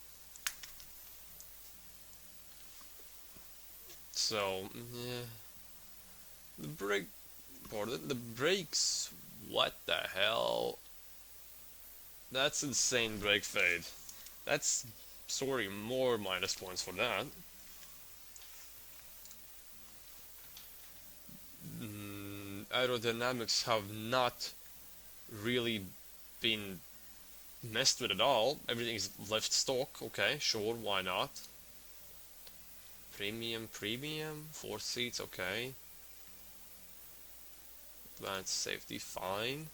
So, yeah. The brakes, what the hell? That's insane brake fade. That's, sorry, more minus points for that. Aerodynamics have not really been messed with at all. Everything's left stock, okay, sure, why not? Premium, 4 seats, okay. Advanced safety, fine.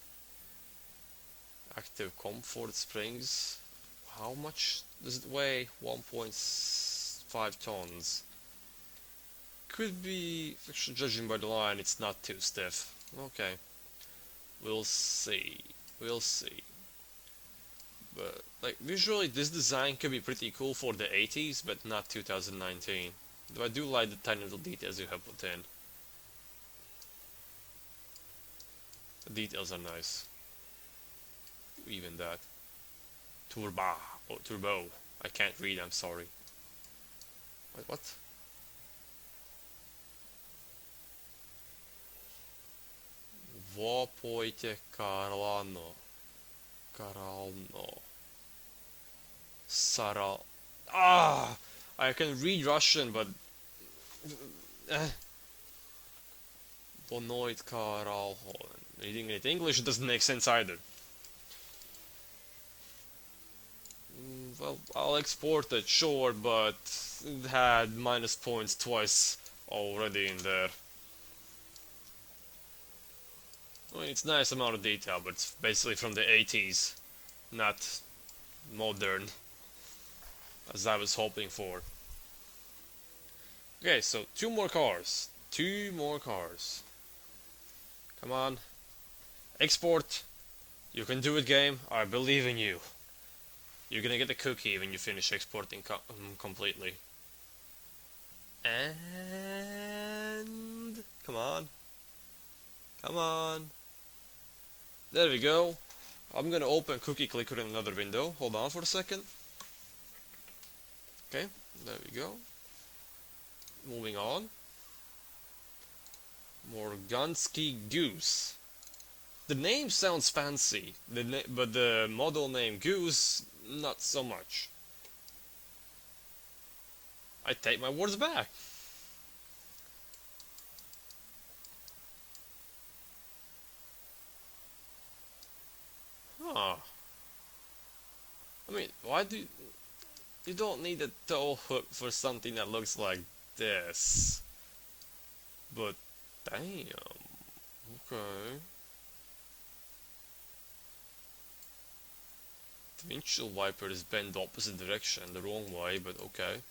Active comfort springs. How much does it weigh? 1.5 tons. Could be, actually judging by the line, it's not too stiff. Okay. We'll see. We'll see. But, like, visually this design could be pretty cool for the 80s, but not 2019. Though I do like the tiny little details you have put in. The details are nice. Even that. Turbo. I can't read, I'm sorry. Wait, what? Vopojte Carlano. Sara. Ah! I can read Russian, but... Bonoit Karalhon. Reading it English doesn't make sense either. Well, I'll export it, sure, but it had minus points twice already in there. I mean, it's a nice amount of detail, but it's basically from the 80s, not modern, as I was hoping for. Okay, so 2 more cars. 2 more cars. Come on. Export. You can do it, game. I believe in you. You're gonna get the cookie when you finish exporting completely. And... come on. Come on. There we go. I'm gonna open Cookie Clicker in another window. Hold on for a second. Okay, there we go. Moving on. Morgansky Goose. The name sounds fancy, but the model name Goose, not so much. I take my words back. Huh. I mean, why do... you don't need a tow hook for something that looks like this. But, damn. Okay. The windshield wiper is bent the opposite direction, the wrong way, but okay.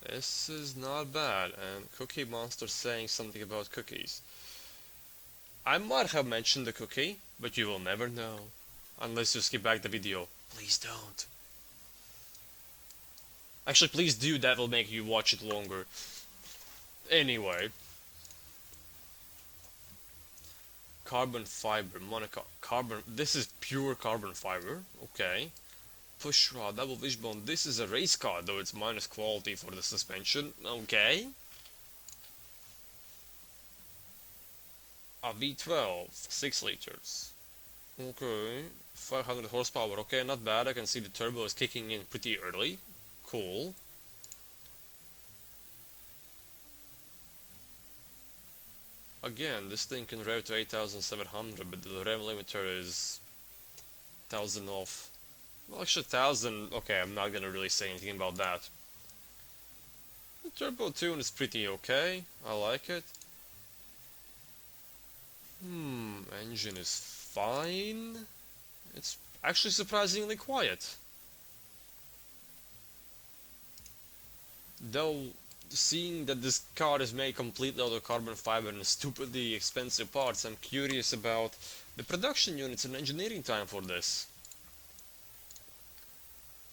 This is not bad, and Cookie Monster saying something about cookies. I might have mentioned the cookie, but you will never know. Unless you skip back the video. Please don't. Actually, please do, that will make you watch it longer. Anyway. Carbon fiber, carbon, this is pure carbon fiber, okay. Push rod, double wishbone, this is a race car, though it's minus quality for the suspension, okay. A V12, 6 liters. Okay, 500 horsepower, okay, not bad, I can see the turbo is kicking in pretty early. Cool. Again, this thing can rev to 8,700, but the rev limiter is 1000 off. Well, actually 1000, okay, I'm not gonna really say anything about that. The turbo tune is pretty okay, I like it. Engine is fine. It's actually surprisingly quiet. Though, seeing that this car is made completely out of carbon fiber and stupidly expensive parts, I'm curious about the production units and engineering time for this.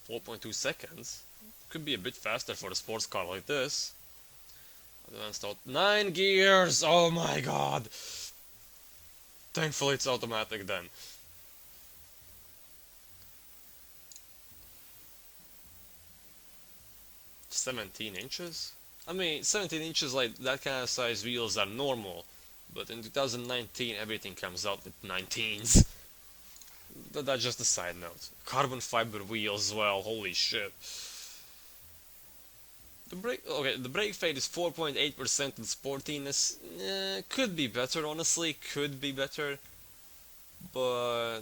4.2 seconds? Could be a bit faster for a sports car like this. Advanced out 9 gears! Oh my god! Thankfully it's automatic then. 17 inches? I mean, 17 inches, like that kind of size wheels are normal, but in 2019 everything comes out with 19s. That's just a side note. Carbon fiber wheels as well, holy shit. The brake fade is 4.8% and sportiness could be better, honestly, could be better, but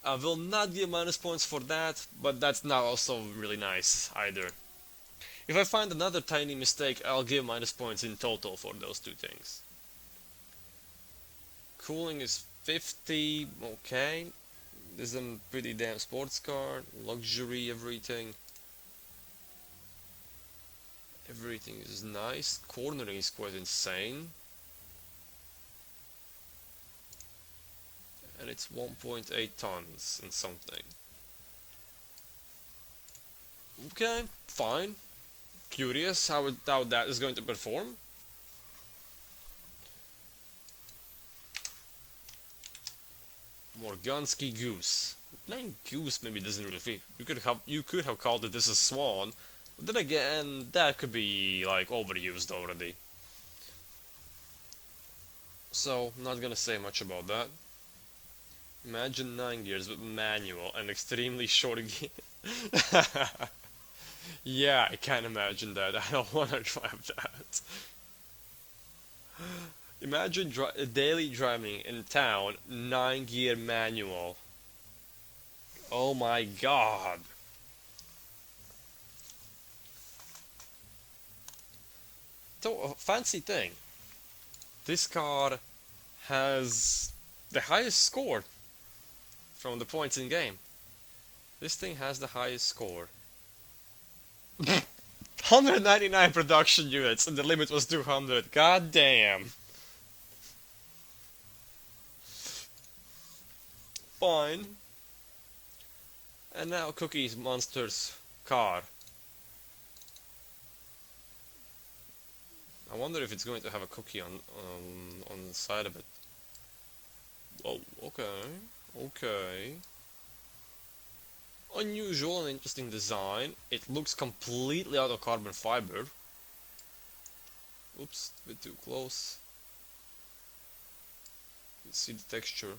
I will not give minus points for that, but that's not also really nice either. If I find another tiny mistake, I'll give minus points in total for those two things. Cooling is 50, okay. This is a pretty damn sports car, luxury, everything. Everything is nice, cornering is quite insane. And it's 1.8 tons and something. Okay, fine. Curious how that is going to perform. Morgansky Goose. Name Goose maybe doesn't really fit. You could have called it this a Swan, but then again that could be like overused already. So not gonna say much about that. Imagine 9 gears with manual and extremely short gear. Yeah, I can't imagine that. I don't wanna drive that. Imagine daily driving in town, 9 gear manual. Oh my god. So, a fancy thing. This car has the highest score from the points in game. This thing has the highest score. 199 production units and the limit was 200. God damn. Fine. And now Cookie's Monster's car. I wonder if it's going to have a cookie on the side of it. Oh, okay. Okay. Unusual and interesting design. It looks completely out of carbon fiber. Oops, a bit too close. You see the texture.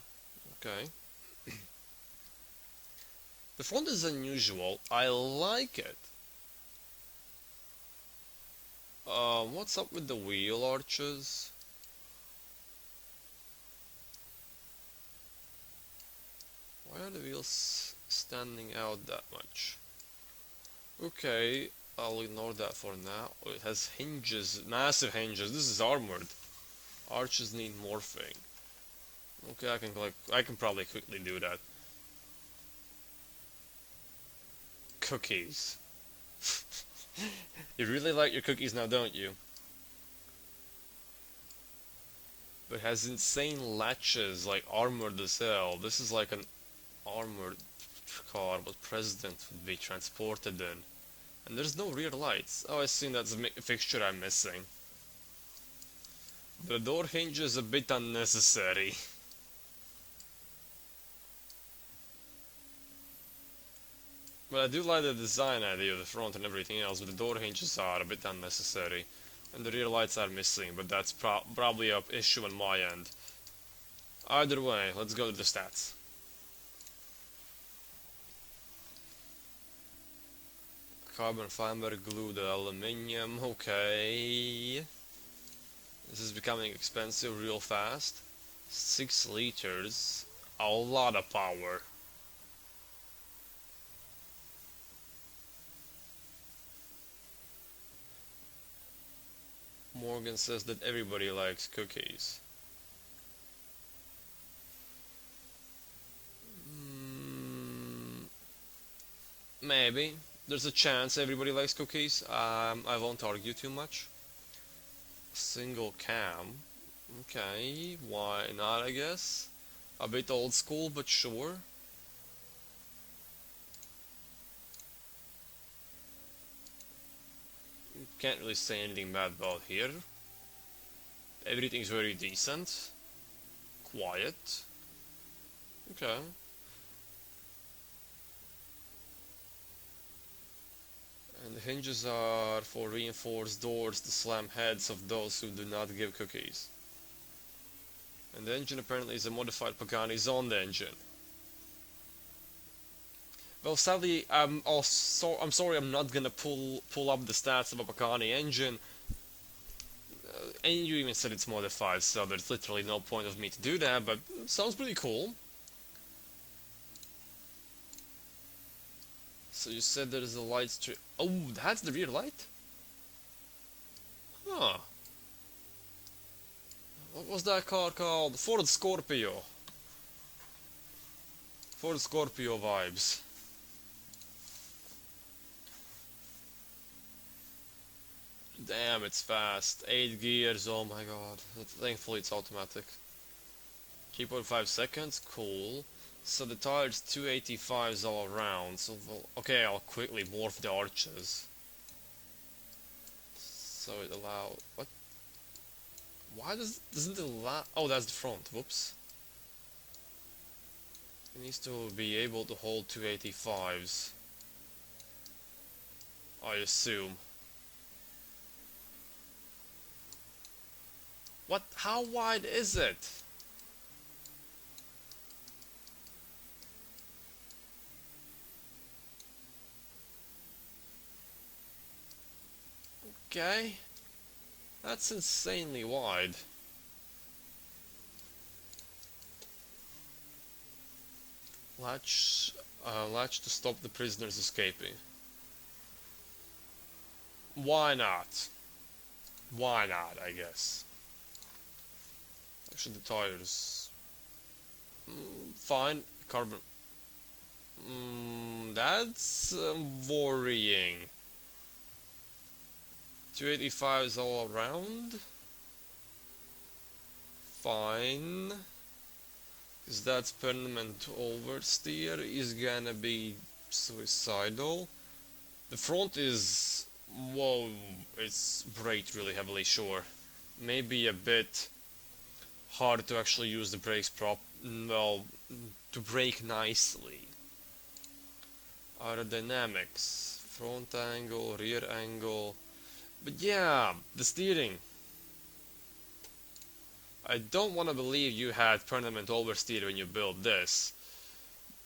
Okay. The front is unusual. I like it. What's up with the wheel arches? Why are the wheels standing out that much? Okay, I'll ignore that for now. Oh, it has hinges, massive hinges. This is armored. Arches need morphing. Okay, I can probably quickly do that. Cookies. You really like your cookies now, don't you? But it has insane latches, like armored as hell. This is like an armored car what President would be transported in. And there's no rear lights. Oh, I assume that's a fixture I'm missing. The door hinge is a bit unnecessary. But I do like the design idea of the front and everything else, but the door hinges are a bit unnecessary. And the rear lights are missing, but that's probably an issue on my end. Either way, let's go to the stats. Carbon fiber, glued aluminium, okay. This is becoming expensive real fast. 6 liters, a lot of power. Morgan says that everybody likes cookies. Maybe. There's a chance everybody likes cookies. I won't argue too much. Single cam. Okay, why not, I guess? A bit old school, but sure. Can't really say anything bad about here. Everything's very decent. Quiet. Okay. And the hinges are for reinforced doors to slam heads of those who do not give cookies. And the engine apparently is a modified Pagani's on the engine. Well, sadly, I'm sorry, I'm not gonna pull up the stats of a Pagani engine. And you even said it's modified, so there's literally no point of me to do that, but it sounds pretty cool. So you said there's a light strip. Oh, that's the rear light? Huh. What was that car called? Ford Scorpio. Ford Scorpio vibes. Damn, it's fast. 8 gears, oh my god. Thankfully it's automatic. 3.5 seconds, cool. So the tire's 285s all around, so okay, I'll quickly morph the arches. So it allows... what? Why doesn't it allow... oh, that's the front, whoops. It needs to be able to hold 285s. I assume. What? How wide is it? Okay. That's insanely wide. Latch to stop the prisoners escaping. Why not? Why not, I guess. Actually, the tires... fine. Carbon... that's worrying. 285s all around? Fine. Because that's permanent oversteer is gonna be suicidal. The front is... whoa, it's braked really heavily, sure. Maybe a bit hard to actually use the brakes well, to brake nicely. Aerodynamics, front angle, rear angle. But yeah, the steering. I don't want to believe you had permanent oversteer when you built this.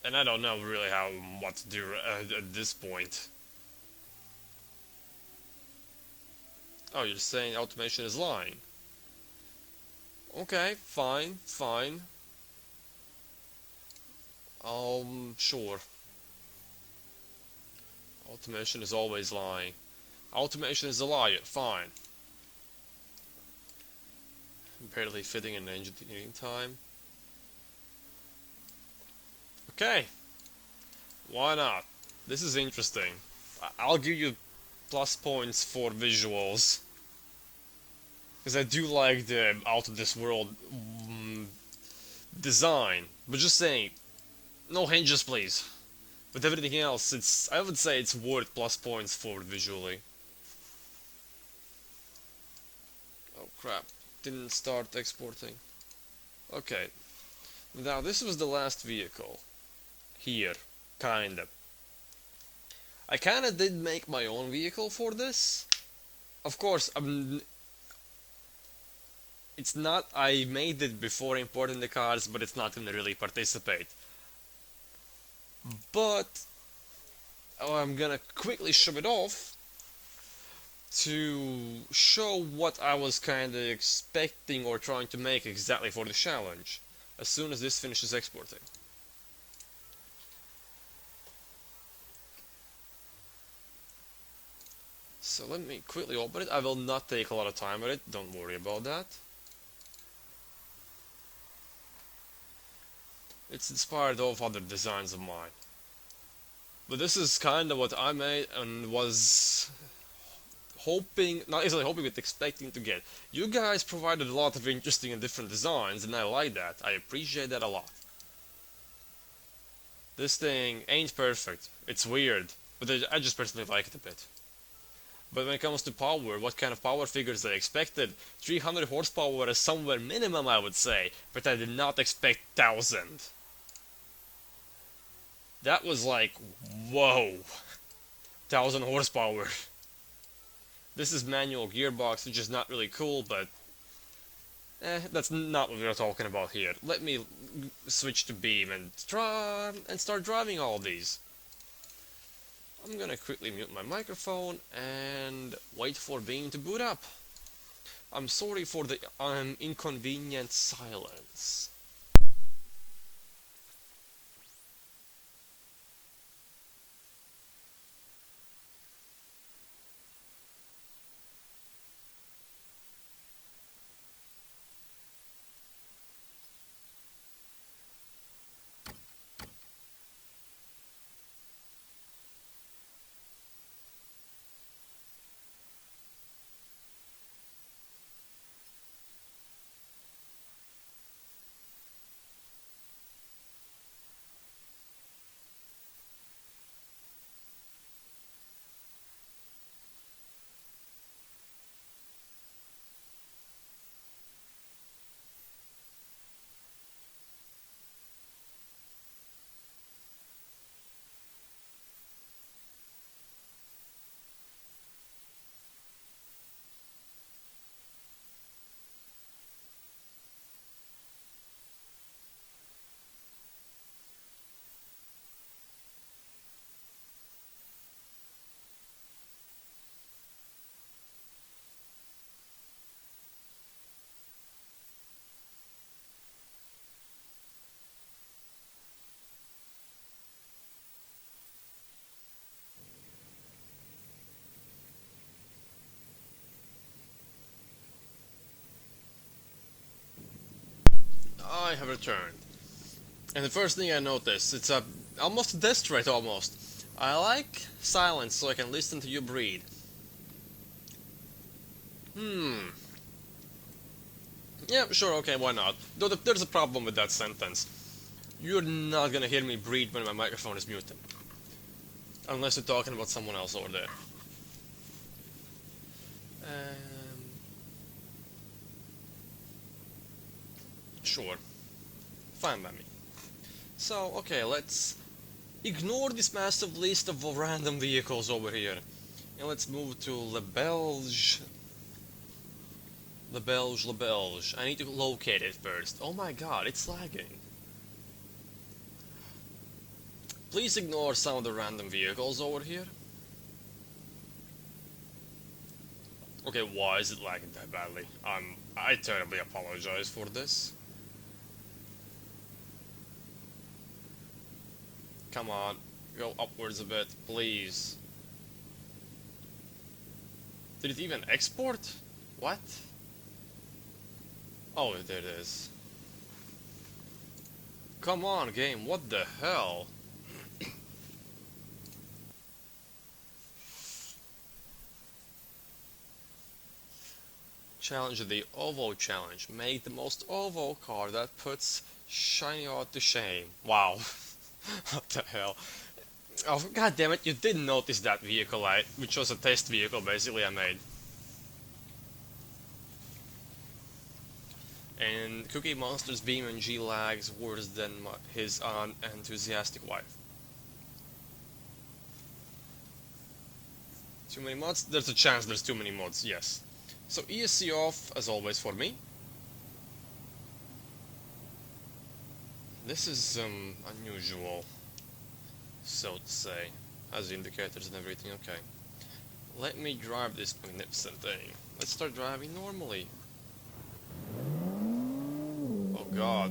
And I don't know really what to do at this point. Oh, you're saying automation is lying. Okay, fine, fine. Sure. Automation is always lying. Automation is a liar, fine. Barely fitting in engineering time. Okay. Why not? This is interesting. I'll give you plus points for visuals. Because I do like the out of this world design. But just saying, no hinges please. With everything else, I would say it's worth plus points for visually. Oh crap, didn't start exporting. Okay, now this was the last vehicle. Here, kinda. I kinda did make my own vehicle for this. Of course, it's not, I made it before importing the cards, but it's not gonna really participate. But I'm gonna quickly show it off to show what I was kinda expecting or trying to make exactly for the challenge, as soon as this finishes exporting. So let me quickly open it. I will not take a lot of time with it, don't worry about that. It's inspired of other designs of mine. But this is kind of what I made and was hoping, not exactly hoping, but expecting to get. You guys provided a lot of interesting and different designs, and I like that. I appreciate that a lot. This thing ain't perfect. It's weird, but I just personally like it a bit. But when it comes to power, what kind of power figures I expected? 300 horsepower is somewhere minimum, I would say, but I did not expect 1000. That was like, whoa, 1000 horsepower. This is manual gearbox, which is not really cool, but that's not what we're talking about here. Let me switch to beam and start driving all these. I'm gonna quickly mute my microphone and wait for beam to boot up. I'm sorry for the inconvenient silence. I have returned. And the first thing I noticed, it's almost a death threat almost. I like silence so I can listen to you breathe. Yeah, sure, okay, why not? Though there's a problem with that sentence. You're not gonna hear me breathe when my microphone is muted. Unless you're talking about someone else over there. Sure. Fine by me. So, okay, let's ignore this massive list of random vehicles over here. And let's move to Le Belge. Le Belge, Le Belge. I need to locate it first. Oh my god, it's lagging. Please ignore some of the random vehicles over here. Okay, why is it lagging that badly? I terribly apologize for this. Come on, go upwards a bit, please. Did it even export? What? Oh, there it is. Come on, game, what the hell? Challenge the OVO challenge. Make the most OVO car that puts Shiny Out to shame. Wow. What the hell? Oh, god damn it, you didn't notice that vehicle, which was a test vehicle basically I made. And Cookie Monster's beam and G lags worse than his unenthusiastic wife. Too many mods? There's a chance there's too many mods, yes. So ESC off, as always for me. This is unusual, so to say. Has indicators and everything, okay. Let me drive this magnificent thing. Let's start driving normally. Oh god.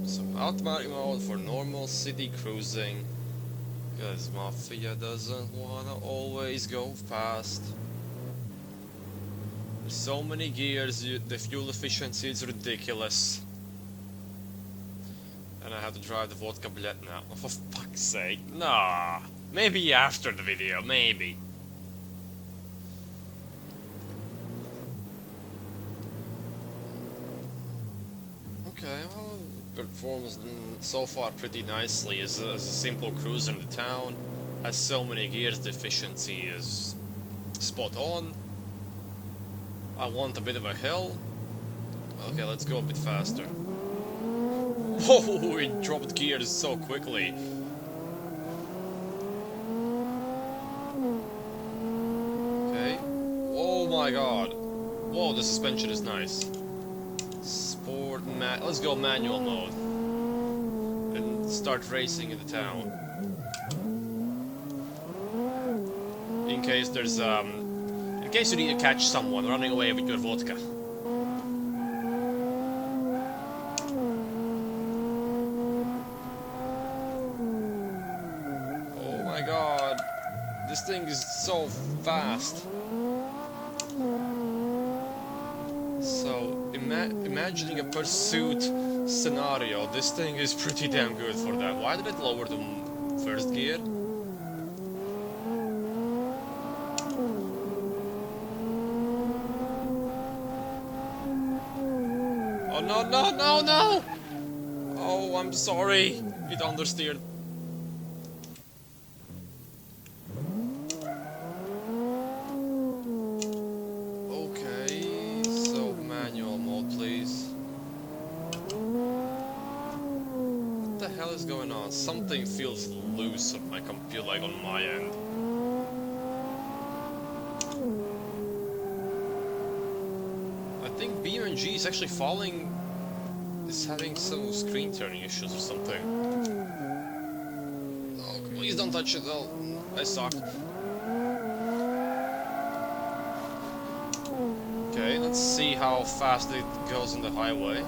So automatic mode for normal city cruising. Because Mafia doesn't wanna always go fast. So many gears, the fuel efficiency is ridiculous. And I have to drive the vodka bled now. Oh, for fuck's sake. Nah. Maybe after the video, maybe. Okay, well, performs so far pretty nicely. As a simple cruiser in the town, has so many gears, the efficiency is spot on. I want a bit of a hill. Okay, let's go a bit faster. Whoa, it dropped gears so quickly. Okay. Oh my god. Whoa, the suspension is nice. Sport, let's go manual mode. And start racing in the town. In case there's, in case you need to catch someone running away with your vodka. Oh my god. This thing is so fast. So, imagining a pursuit scenario, this thing is pretty damn good for that. Why did it lower the first gear? Oh no, no, no, no! Oh, I'm sorry. It understeered. Something feels loose on my computer, like on my end. I think BMG is actually falling, is having some screen turning issues or something. Oh, please don't touch it, though. I suck. Okay, let's see how fast it goes on the highway.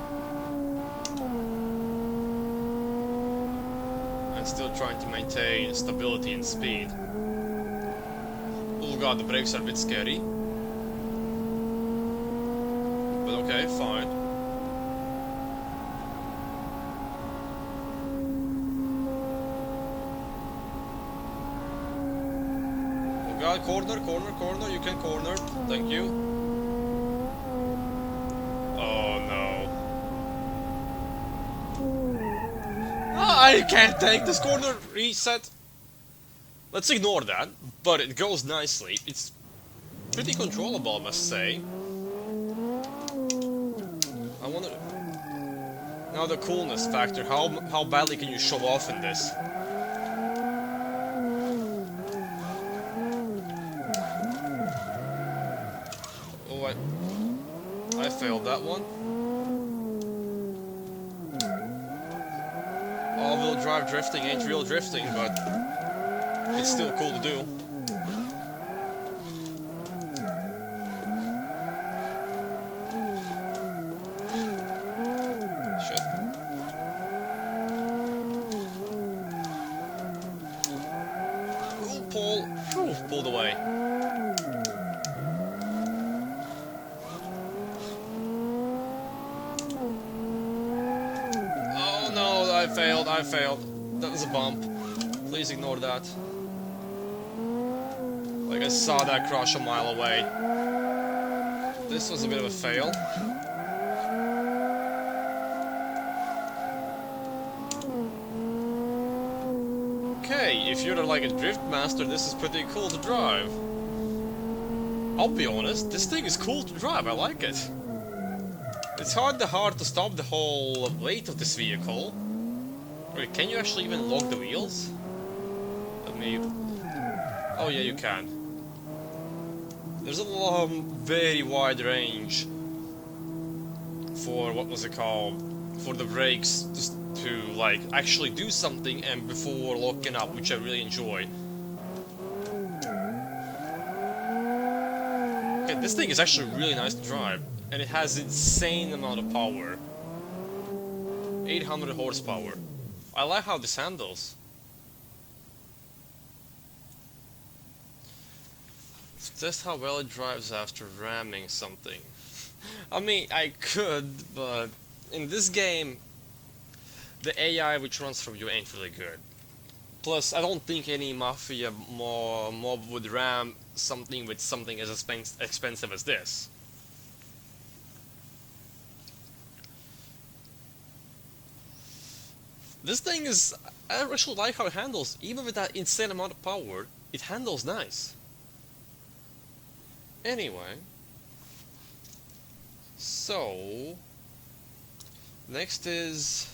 Still trying to maintain stability and speed. Oh god, the brakes are a bit scary. But okay, fine. Oh god, corner, corner, corner, you can corner. Thank you. Oh no. I can't take this corner, reset. Let's ignore that, but it goes nicely. It's pretty controllable, I must say. I wonder... Now the coolness factor, how badly can you show off in this? Oh, I failed that one. All-wheel drive drifting ain't real drifting, but it's still cool to do. Shit. Oh, pull. Whew, pulled away. I failed. That was a bump. Please ignore that. Like, I saw that crash a mile away. This was a bit of a fail. Okay, if you're like a drift master, this is pretty cool to drive. I'll be honest, this thing is cool to drive, I like it. It's hard to stop the whole weight of this vehicle. Wait, can you actually even lock the wheels? Let me... Oh yeah, you can. There's a very wide range for, what was it called? For the brakes to like actually do something and before locking up, which I really enjoy. Okay, this thing is actually really nice to drive, and it has insane amount of power. 800 horsepower. I like how this handles. Test how well it drives after ramming something. I mean, I could, but in this game, the AI which runs through you ain't really good. Plus, I don't think any Mafia mob would ram something with something as expensive as this. This thing is... I actually like how it handles. Even with that insane amount of power, it handles nice. Anyway. So... next is...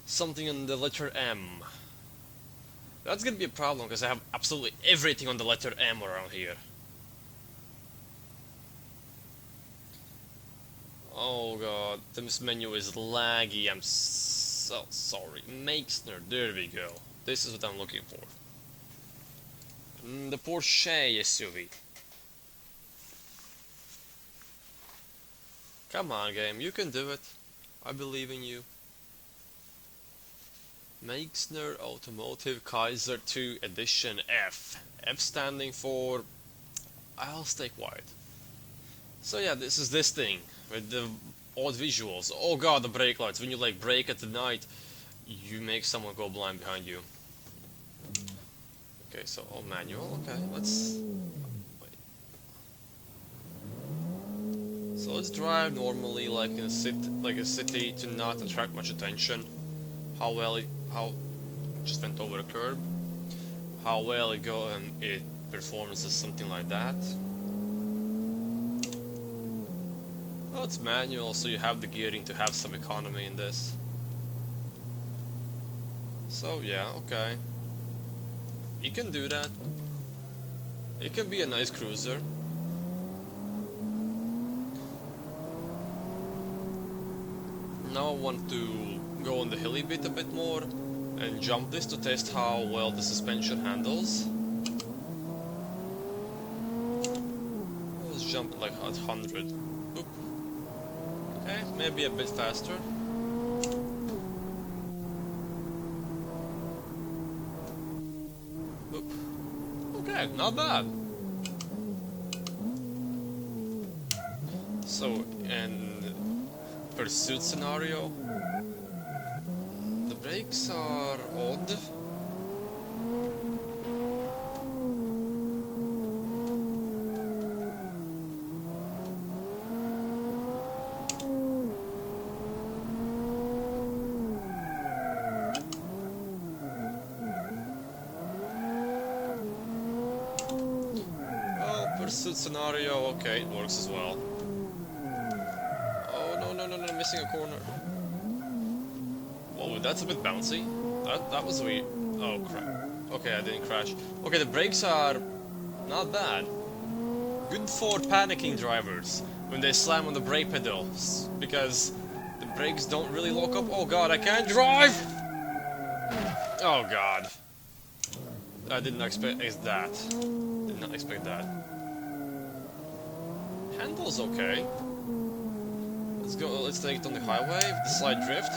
something on the letter M. That's gonna be a problem because I have absolutely everything on the letter M around here. Oh god, this menu is laggy, I'm so sorry. Meixner, there we go. This is what I'm looking for. The Porsche SUV. Come on game, you can do it. I believe in you. Meixner Automotive Kaiser 2 Edition F. F standing for... I'll stay quiet. So yeah, this is this thing with the odd visuals. Oh god, the brake lights. When you like brake at the night, you make someone go blind behind you. Okay, so all manual. Okay, let's wait. So let's drive normally, like in a city, to not attract much attention. How just went over a curb. How well it performs as something like that. Well, it's manual, so you have the gearing to have some economy in this. So yeah, okay. You can do that. It can be a nice cruiser. Now I want to go on the hilly bit a bit more and jump this to test how well the suspension handles. Let's jump like at 100. Oop. Okay, maybe a bit faster. Oop. Okay, not bad. So, in pursuit scenario, the brakes are odd. Pursuit scenario, okay, it works as well. Oh no, missing a corner. Whoa, that's a bit bouncy. That was weird. Oh crap. Okay, I didn't crash. Okay, the brakes are not bad. Good for panicking drivers when they slam on the brake pedals, because the brakes don't really lock up. Oh god, I can't drive! Oh god. I didn't expect that. Did not expect that. Handle's okay. Let's go, let's take it on the highway with the slight drift.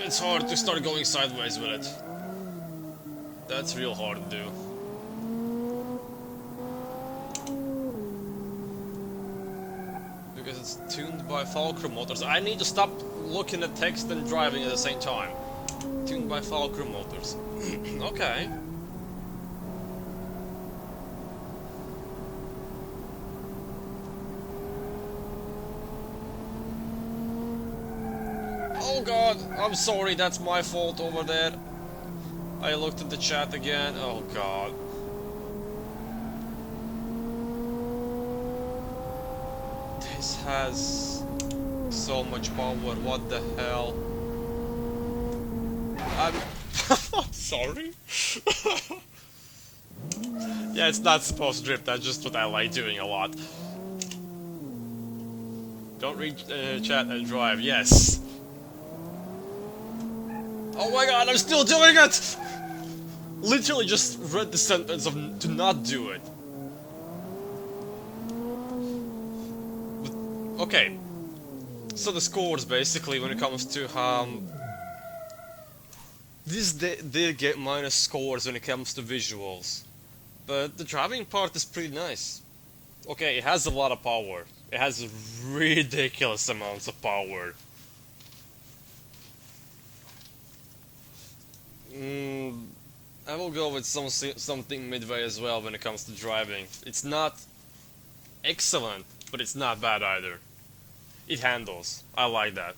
It's hard to start going sideways with it. That's real hard to do. Because it's tuned by Fulcrum motors. I need to stop looking at text and driving at the same time. Tuned by Fulcrum motors. Okay. Oh god, I'm sorry, that's my fault over there. I looked at the chat again. Oh god. This has so much power, what the hell? I'm sorry? Yeah, it's not supposed to drift, that's just what I like doing a lot. Don't read chat and drive, yes. Oh my god, I'm still doing it! Literally just read the sentence of to not do it. Okay, so the scores basically when it comes to this did get minus scores when it comes to visuals, but the driving part is pretty nice. Okay, it has a lot of power. It has ridiculous amounts of power. Mm, I will go with something midway as well when it comes to driving. It's not excellent, but it's not bad either. It handles. I like that.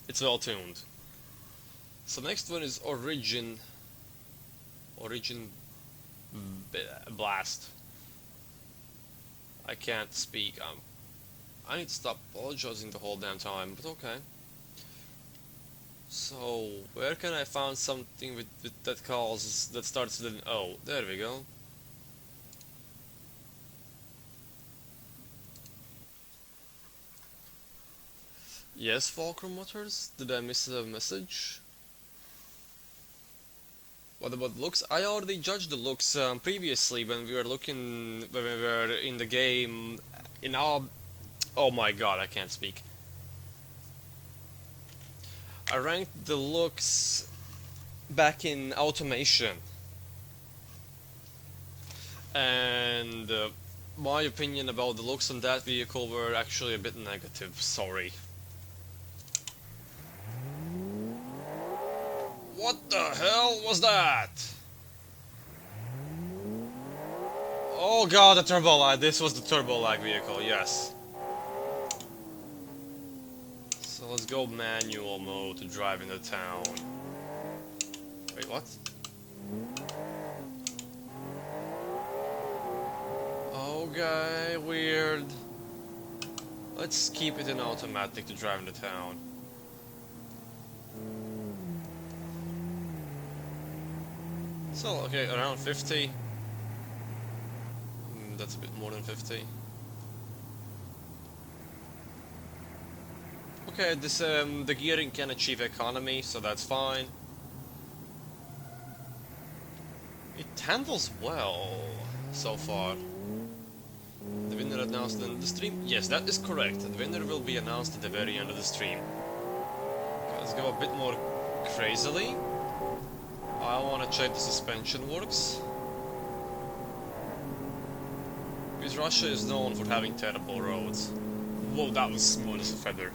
It's well tuned. So next one is Origin Blast. I can't speak. I need to stop apologizing the whole damn time, but okay. So where can I find something with that starts with an O? There we go. Yes, Fulcrum Motors? Did I miss a message? What about looks? I already judged the looks previously when we were in the game in our... Oh my god, I can't speak. I ranked the looks back in automation. And my opinion about the looks on that vehicle were actually a bit negative, sorry. What the hell was that? Oh god, the turbo lag. This was the turbo lag vehicle, yes. So let's go manual mode to drive into town. Wait, what? Okay, weird. Let's keep it in automatic to drive into town. So, okay, around 50. That's a bit more than 50. Okay, this the gearing can achieve economy, so that's fine. It handles well so far. The winner announced in the stream? Yes, that is correct. The winner will be announced at the very end of the stream. Okay, let's go a bit more crazily. I want to check the suspension works. Because Russia is known for having terrible roads. Whoa, that was smooth as a feather.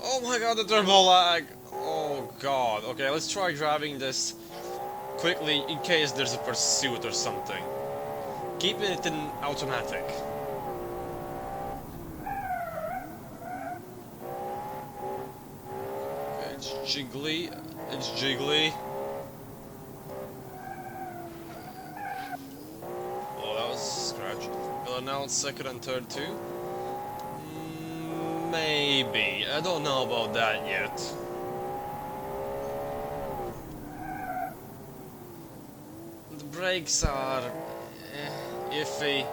Oh my god, the turbo lag! Oh god. Okay, let's try driving this quickly in case there's a pursuit or something. Keeping it in automatic. Okay, it's jiggly. It's jiggly. Oh, that was a scratch. Will announce second and third too? Maybe. I don't know about that yet. The brakes are iffy.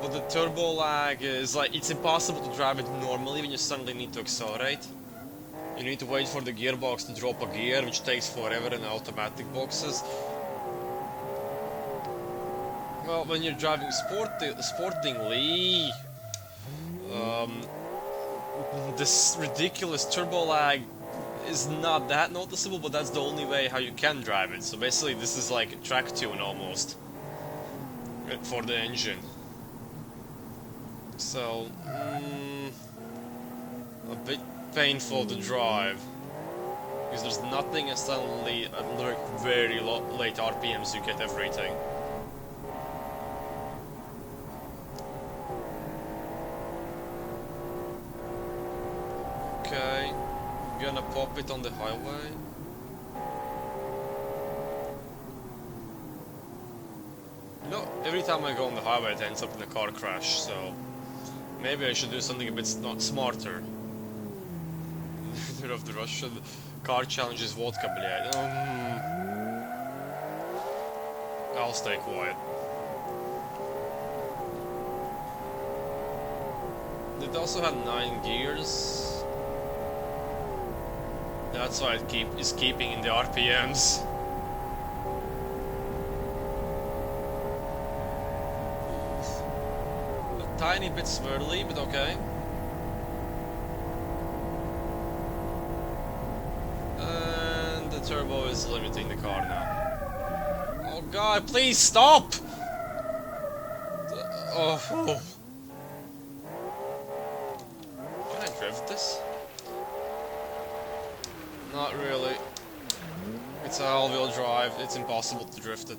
But the turbo lag is like, it's impossible to drive it normally when you suddenly need to accelerate. You need to wait for the gearbox to drop a gear, which takes forever in automatic boxes. Well, when you're driving sportingly, this ridiculous turbo lag is not that noticeable, but that's the only way how you can drive it. So basically this is like a track tune almost for the engine. So, a bit painful to drive because there's nothing, and suddenly at very late RPMs you get everything. Okay, gonna pop it on the highway. You know, every time I go on the highway it ends up in a car crash, so maybe I should do something a bit smarter. Of the Russian car challenges vodka, блядь. I'll stay quiet. It also had 9 gears. That's why it is keeping in the RPMs. A tiny bit swirly, but okay. And the turbo is limiting the car now. Oh god, please stop! Oh. Can I drift this? Not really. It's a all-wheel drive, it's impossible to drift it.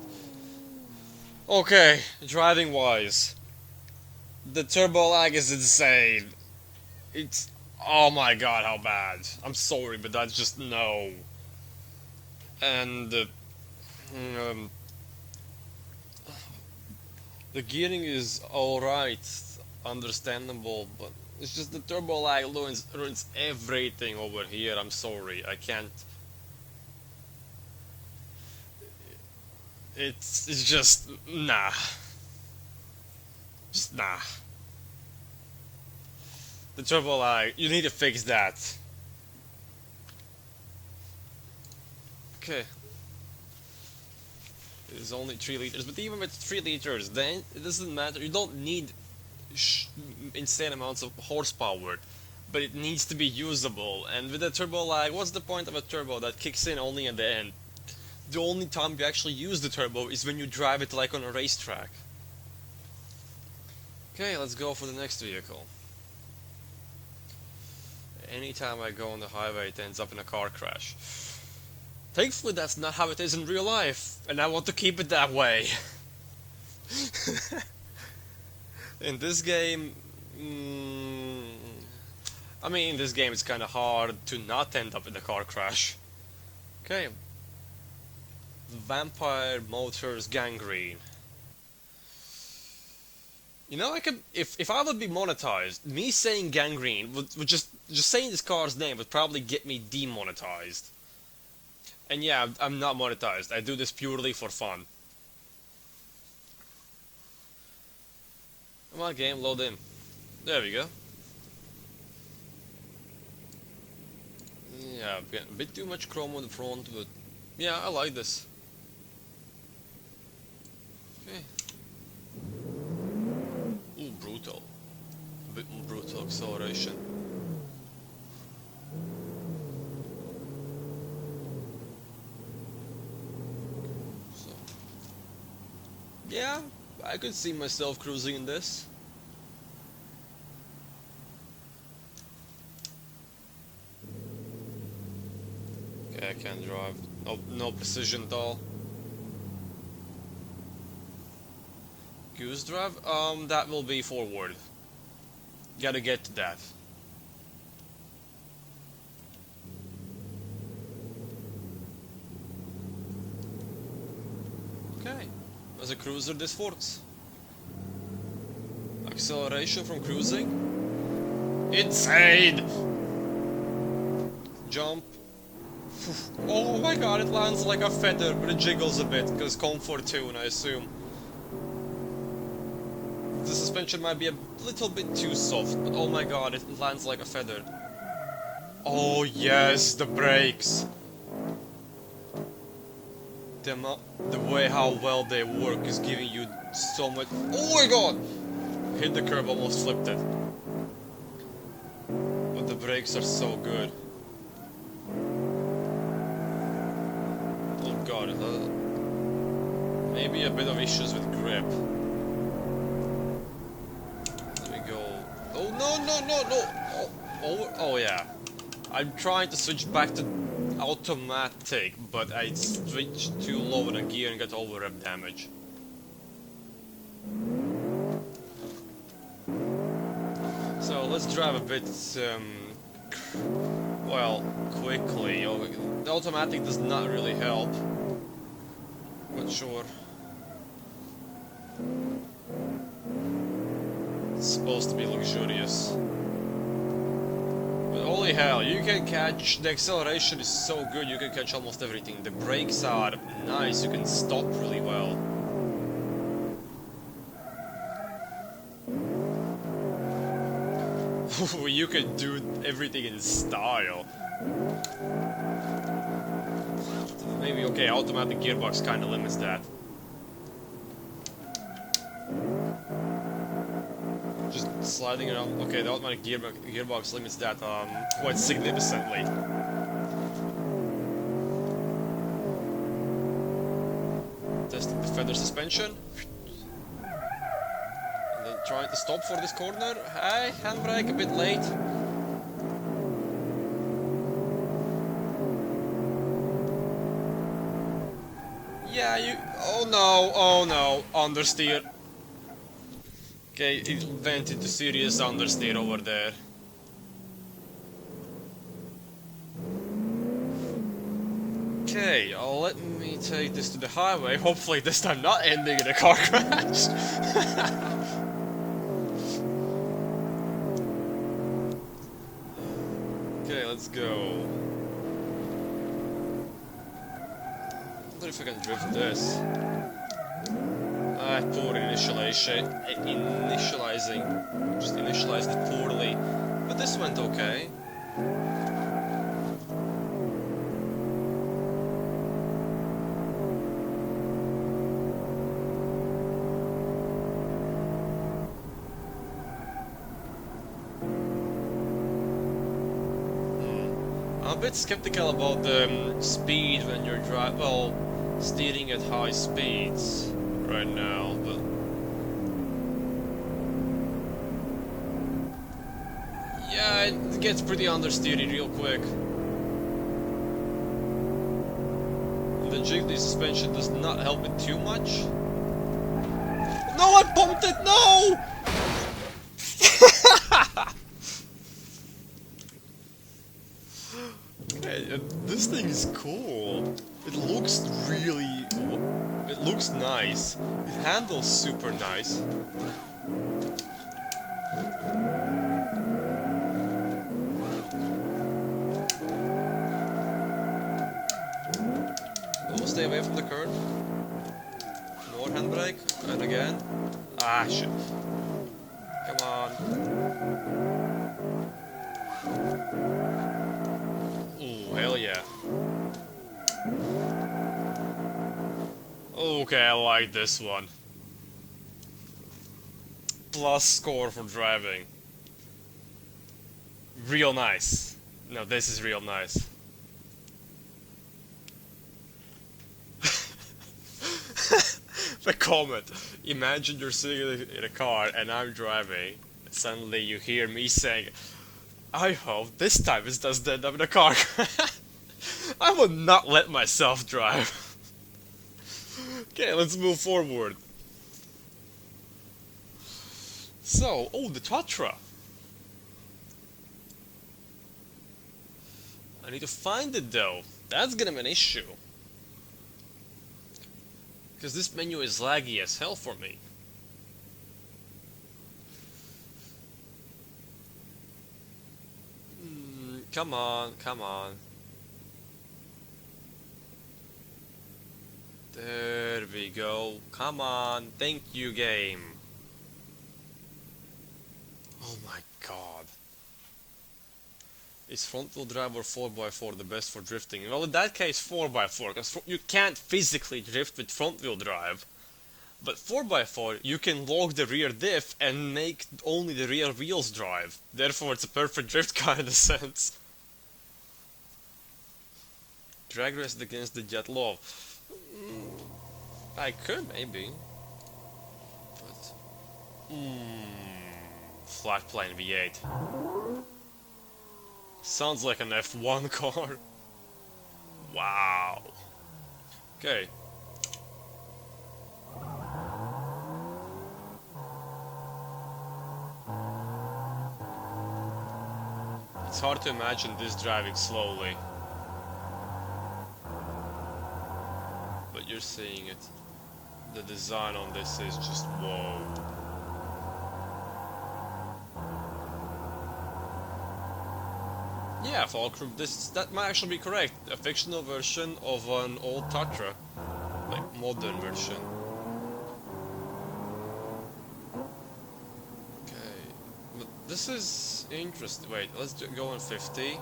Okay, driving wise. The turbo lag is insane. It's... oh my god, how bad. I'm sorry, but that's just no. And... um, the gearing is alright, understandable, but it's just the turbo lag ruins everything over here. I'm sorry, I can't... It's just... nah. Just nah. The turbo lag, you need to fix that. Okay. It is only 3 liters, but even with 3 liters, then it doesn't matter. You don't need insane amounts of horsepower, but it needs to be usable. And with a turbo lag, what's the point of a turbo that kicks in only at the end? The only time you actually use the turbo is when you drive it like on a racetrack. Okay, let's go for the next vehicle. Anytime I go on the highway, it ends up in a car crash. Thankfully, that's not how it is in real life, and I want to keep it that way. In this game... I mean, in this game it's kinda hard to not end up in a car crash. Okay. Vampire Motors Gangrene. You know, I could... If I would be monetized, me saying Gangrene would just saying this car's name would probably get me demonetized. And yeah, I'm not monetized. I do this purely for fun. Come on, game, load in. There we go. Yeah, a bit too much chrome on the front, but yeah, I like this. Okay. Ooh, brutal. A bit more brutal acceleration. Yeah, I could see myself cruising in this. Okay, I can't drive. No precision at all. Goose drive? That will be forward. Gotta get to that. Okay. As a cruiser, this works. Acceleration from cruising. Insane! Jump. Oh my god, it lands like a feather, but it jiggles a bit, because comfort tune, I assume. The suspension might be a little bit too soft, but oh my god, it lands like a feather. Oh yes, the brakes! The way how well they work is giving you so much... oh my god! Hit the curb, almost flipped it. But the brakes are so good. Oh god, maybe a bit of issues with grip. Let me go... oh no! Oh yeah. I'm trying to switch back to automatic, but I switched too low in a gear and got over-rev damage. So let's drive a bit, well, quickly. The automatic does not really help, but sure. It's supposed to be luxurious. But holy hell, you can catch... the acceleration is so good, you can catch almost everything. The brakes are nice, you can stop really well. You can do everything in style. Maybe, okay, automatic gearbox kinda limits that. Just sliding around. Okay, the automatic gearbox limits that quite significantly. Testing the feather suspension. And then trying to stop for this corner. Hey, handbrake, a bit late. Yeah, you... oh no, understeer. Okay, it went into serious understeer over there. Okay, let me take this to the highway, hopefully this time not ending in a car crash. Okay, let's go. I wonder if I can drift this. Poor initializing. Just initialized it poorly. But this went okay. I'm a bit skeptical about the speed when you're steering at high speeds right now, but yeah, it gets pretty understeery real quick. And the jiggly suspension does not help it too much. No, I bumped it! No! Okay, this thing is cool. It looks it looks nice. It handles super nice. Oh, stay away from the curb. More handbrake, and again. Ah, shit. Come on. Ooh, hell yeah. Okay, I like this one. Plus score for driving. Real nice. No, this is real nice. The comment. Imagine you're sitting in a car and I'm driving. And suddenly you hear me saying, I hope this time it doesn't end up in a car. I would not let myself drive. Okay, let's move forward. So, oh, the Tatra. I need to find it though. That's gonna be an issue. Because this menu is laggy as hell for me. Come on, come on. There we go. Come on. Thank you, game. Oh my god. Is front-wheel drive or 4x4 the best for drifting? Well, in that case, 4x4, because you can't physically drift with front-wheel drive. But 4x4, you can lock the rear diff and make only the rear wheels drive. Therefore, it's a perfect drift car in a sense. Drag race against the jet law. I could, maybe. But... flat plane V8. Sounds like an F1 car. Wow. Okay. It's hard to imagine this driving slowly. But you're seeing it. The design on this is just whoa. Yeah, Fulcrum, that might actually be correct. A fictional version of an old Tatra. Like, modern version. Okay. But this is interesting. Wait, let's go on 50.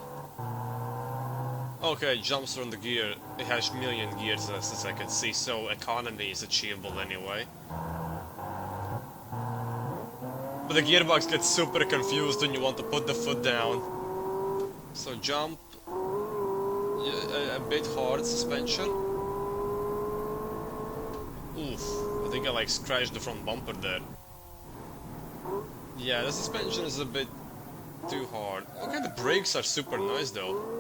Okay, jumps from the gear. It has million gears as I can see, so economy is achievable anyway. But the gearbox gets super confused when you want to put the foot down. So jump, a bit hard suspension. Oof, I think I like scratched the front bumper there. Yeah, the suspension is a bit too hard. Okay, the brakes are super nice though.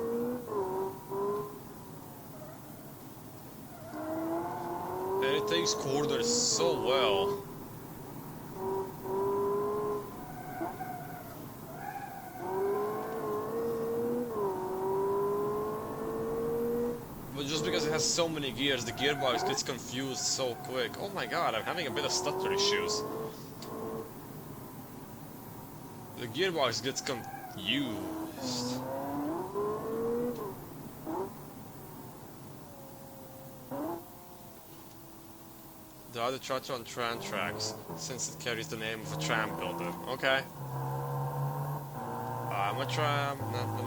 And it takes corners so well. But just because it has so many gears, the gearbox gets confused so quick. Oh my god, I'm having a bit of stutter issues. The gearbox gets confused. The other try to on tram tracks, since it carries the name of a tram builder. Okay. I'm a tram. No.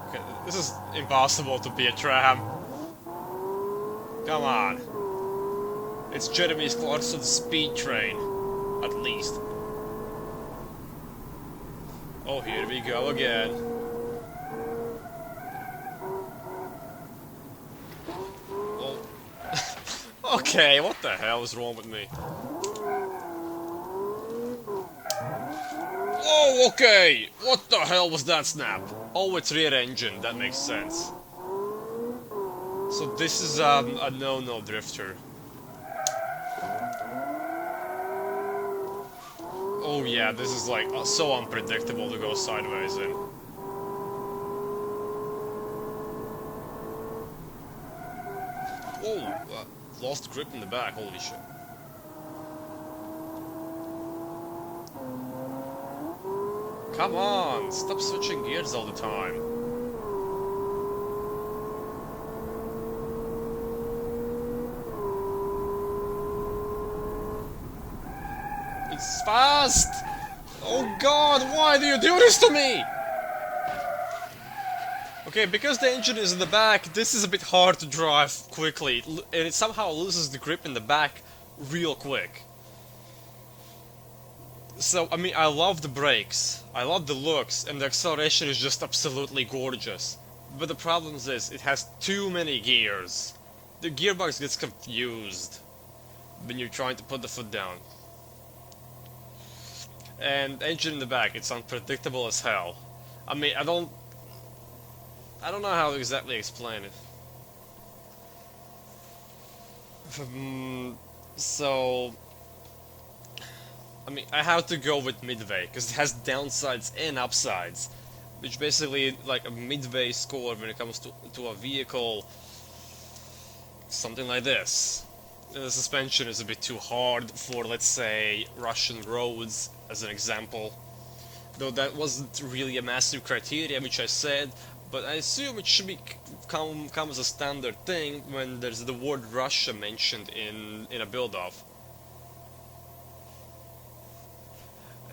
Okay, this is impossible to be a tram. Come on. It's Jeremy Clarkson's speed train, at least. Oh, here we go again. Oh. Okay, what the hell is wrong with me? Oh, okay! What the hell was that snap? Oh, it's rear engine, that makes sense. So this is a no-no drifter. Oh yeah, this is like so unpredictable to go sideways in. Oh, lost grip in the back, holy shit. Come on, stop switching gears all the time. It's fast! Oh god, why do you do this to me? Okay, because the engine is in the back, this is a bit hard to drive quickly, and it somehow loses the grip in the back real quick. So, I mean, I love the brakes, I love the looks, and the acceleration is just absolutely gorgeous. But the problem is this, it has too many gears. The gearbox gets confused when you're trying to put the foot down. And engine in the back, it's unpredictable as hell. I mean, I don't know how to exactly explain it. So, I mean, I have to go with midway, because it has downsides and upsides. Which basically, like a midway score when it comes to a vehicle, something like this. The suspension is a bit too hard for, let's say, Russian roads, as an example. Though that wasn't really a massive criteria, which I said, but I assume it should come as a standard thing when there's the word Russia mentioned in a build-off.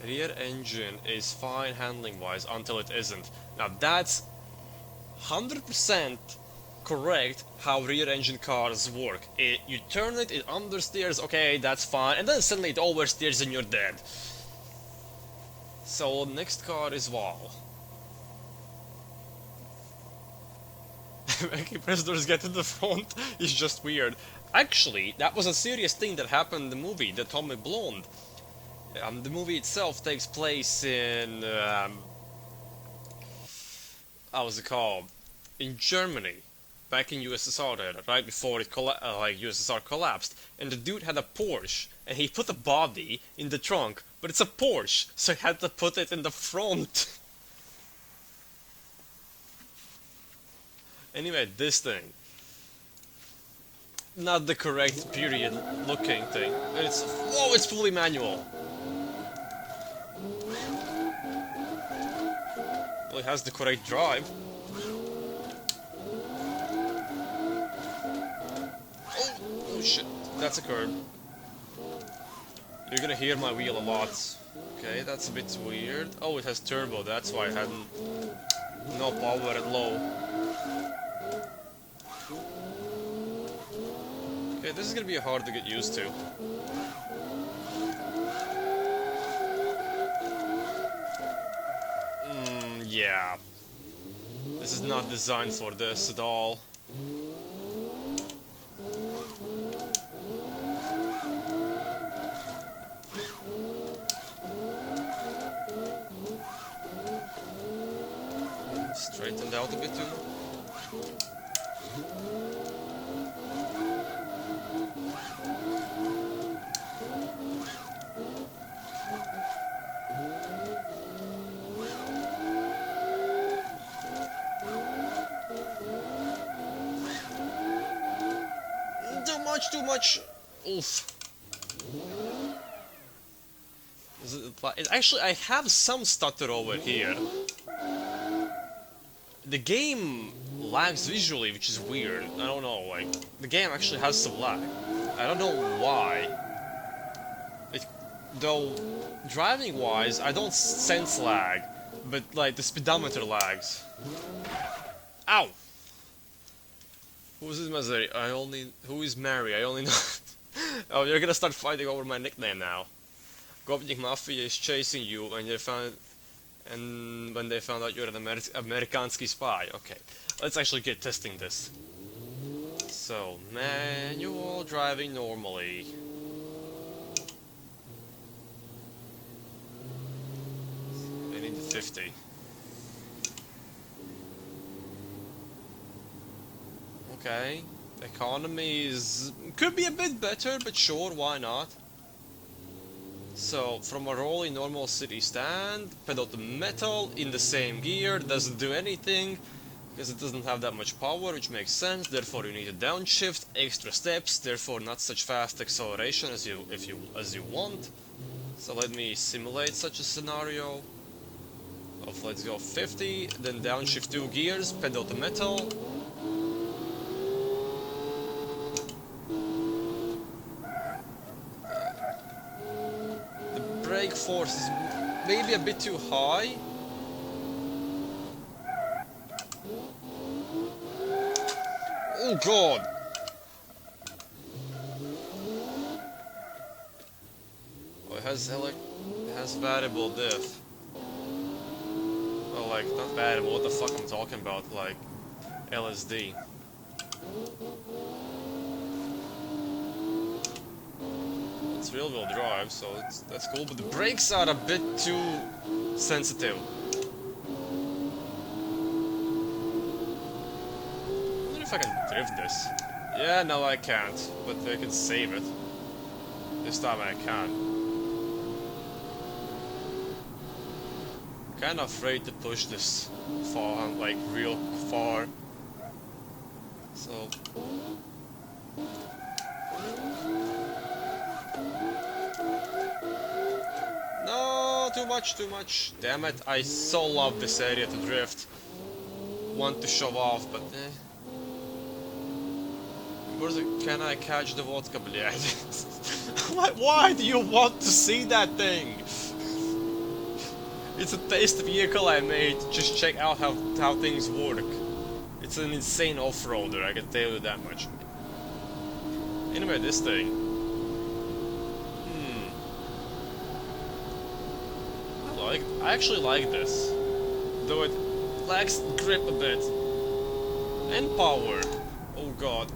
Rear engine is fine handling-wise until it isn't. Now that's 100% correct how rear engine cars work. You turn it, it understeers, okay, that's fine, and then suddenly it oversteers and you're dead. So next car is Val. Making prisoners get in the front is just weird. Actually, that was a serious thing that happened in the movie, the Tommy Blonde. The movie itself takes place in how was it called? In Germany, back in USSR there, right before it USSR collapsed. And the dude had a Porsche, and he put a body in the trunk, but it's a Porsche, so he had to put it in the front. Anyway, this thing. Not the correct period looking thing. It's whoa, it's fully manual. Well, it has the correct drive. Oh shit, that's a curb. You're gonna hear my wheel a lot. Okay, that's a bit weird. Oh, it has turbo, that's why it had no power at low. Okay, this is gonna be hard to get used to. Yeah. This is not designed for this at all. Straightened out a bit too. Too much. Oof. Actually, I have some stutter over here. The game lags visually, which is weird. I don't know, like, the game actually has some lag. I don't know why. Though, driving-wise, I don't sense lag, but, like, the speedometer lags. Ow! Who is Mary? Who is Mary? I only know... Oh, you're gonna start fighting over my nickname now. Gopnik Mafia is chasing you, and when they found out you're an Amerikansky spy. Okay, let's actually get testing this. So, manual driving normally. I need 50. Okay, economy could be a bit better, but sure, why not? So, from a rolling normal city stand, pedal to metal in the same gear, doesn't do anything, because it doesn't have that much power, which makes sense, therefore you need a downshift, extra steps, therefore not such fast acceleration as you want. So let me simulate such a scenario of, let's go 50, then downshift 2 gears, pedal to metal. Brake force is maybe a bit too high. Oh god! Oh, it has variable diff. Oh, like, not variable, what the fuck I'm talking about, like, LSD. It's rear-wheel drive, so that's cool, but the brakes are a bit too sensitive. I wonder if I can drift this. Yeah, no I can't, but I can save it. This time I can. Kinda afraid to push this far, like real far. So... No, too much. Damn it, I so love this area to drift. Want to show off, but Can I catch the vodka, блядь? Why do you want to see that thing? It's a test vehicle I made, just check out how things work. It's an insane off-roader, I can tell you that much. Anyway, this thing. I actually like this. Though it lacks grip a bit. And power. Oh god.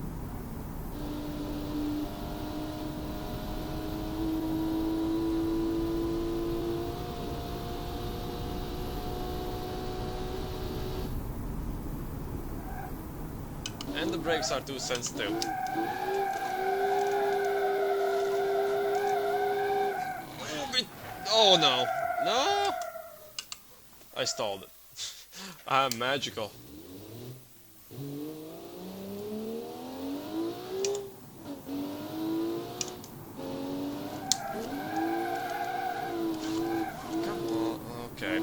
And the brakes are too sensitive. Oh no. No! I stalled it. I'm magical. Come on. Okay.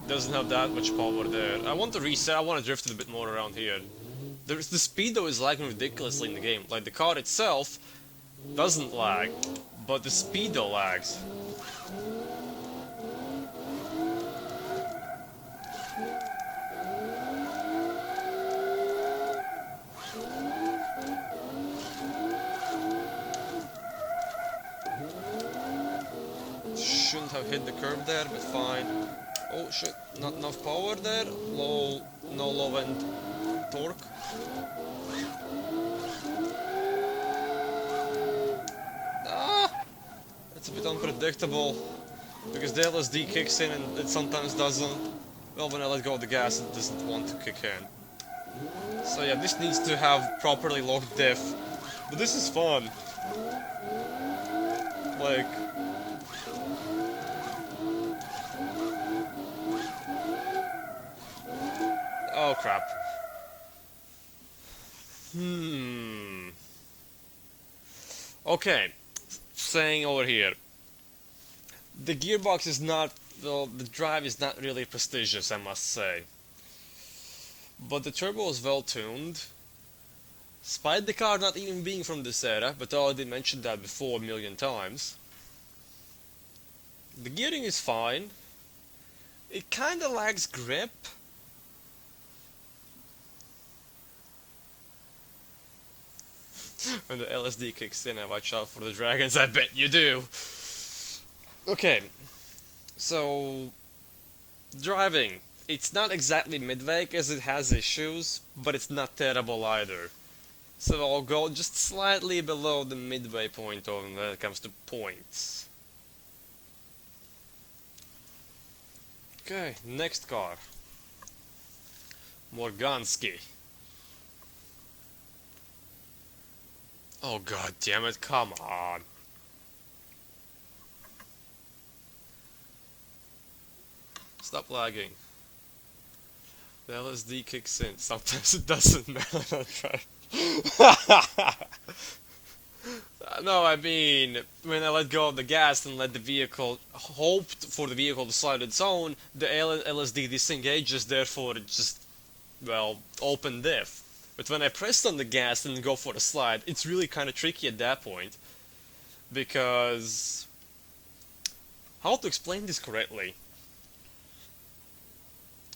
Doesn't have that much power there. I want to reset, I want to drift it a bit more around here. The speedo is lagging ridiculously in the game. Like, the car itself doesn't lag, but the speedo lags. have hit the curb there, but fine. Oh shit, not enough power there. No low end torque. Ah! It's a bit unpredictable, because the LSD kicks in and it sometimes doesn't. Well, when I let go of the gas, it doesn't want to kick in. So yeah, this needs to have properly locked diff. But this is fun. Like... Oh crap. Okay, saying over here. The gearbox is not, well, the drive is not really prestigious, I must say. But the turbo is well tuned. Despite the car not even being from this era, but I already mentioned that before a million times. The gearing is fine. It kinda lacks grip. When the LSD kicks in, I watch out for the dragons, I bet you do! Okay, so... driving. It's not exactly midway, as it has issues, but it's not terrible either. So I'll go just slightly below the midway point when it comes to points. Okay, next car. Morganski. Oh god damn it, come on. Stop lagging. The LSD kicks in. Sometimes it doesn't matter. No, I mean, when I let go of the gas and let the vehicle, hoped for the vehicle to slide its own, the LSD disengages, therefore it just, well, open diff. But when I pressed on the gas and go for the slide, it's really kind of tricky at that point. Because... how to explain this correctly?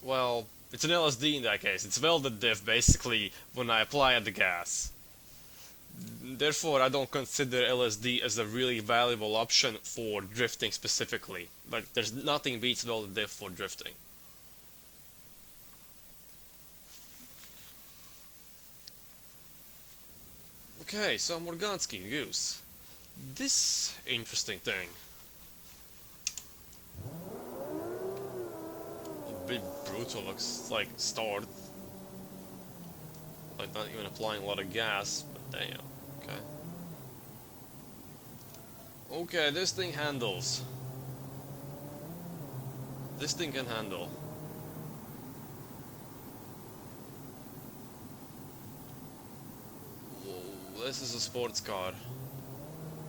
Well, it's an LSD in that case. It's welded diff, basically, when I apply the gas. Therefore, I don't consider LSD as a really valuable option for drifting specifically. Like, there's nothing beats welded diff for drifting. Okay, so Morganski, Goose. This interesting thing. A bit brutal, looks like start. Like not even applying a lot of gas, but damn. Okay. Okay, this thing handles. This thing can handle. This is a sports car.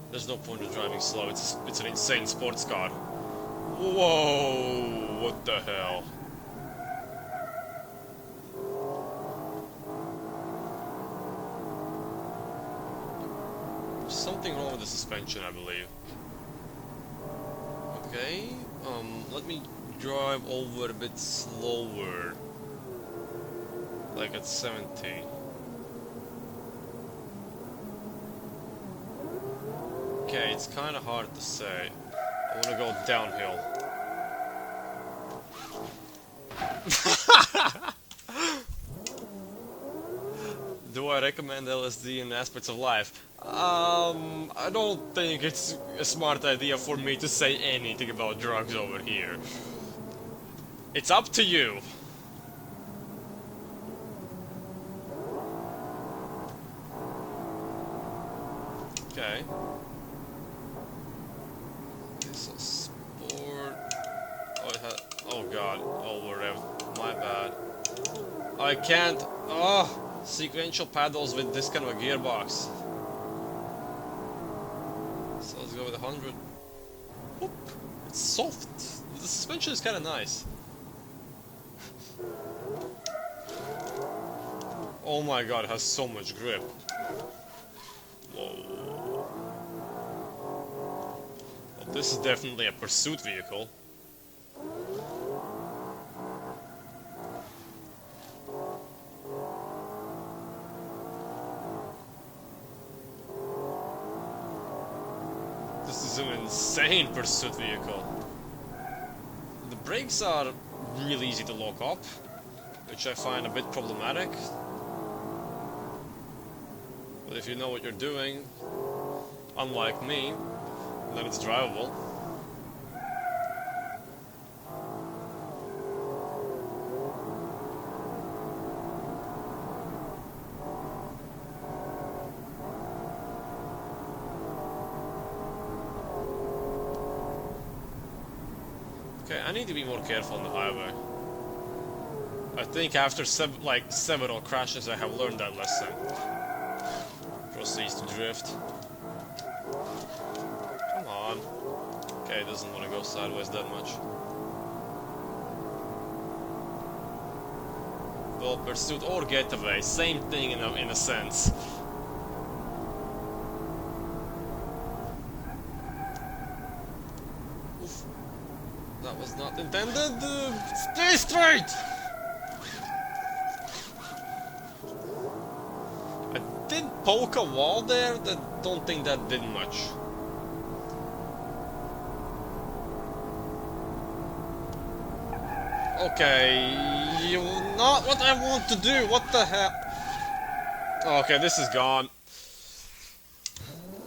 There's no point in driving slow, it's an insane sports car. Whoa, what the hell? There's something wrong with the suspension, I believe. Okay, let me drive over a bit slower. Like at 70. Okay, it's kinda hard to say. I wanna go downhill. Do I recommend LSD in aspects of life? I don't think it's a smart idea for me to say anything about drugs over here. It's up to you. Okay. This is sport. Oh, it had. Oh god, overrevved. My bad. I can't. Oh, sequential paddles with this kind of a gearbox. So let's go with 100. Whoop. It's soft. The suspension is kind of nice. Oh my god, it has so much grip. Whoa. Well, this is definitely a pursuit vehicle. This is an insane pursuit vehicle. brakes are really easy to lock up, which I find a bit problematic. But if you know what you're doing, unlike me, then it's drivable. Okay, I need to be more careful on the highway. I think after several crashes I have learned that lesson. Proceeds to drift. Come on. Okay, it doesn't want to go sideways that much. Well, pursuit or getaway, same thing in a sense. Oof. That was not intended. Stay straight! I did poke a wall there. Don't think that did much. Okay, not what I want to do. What the hell? Okay, this is gone.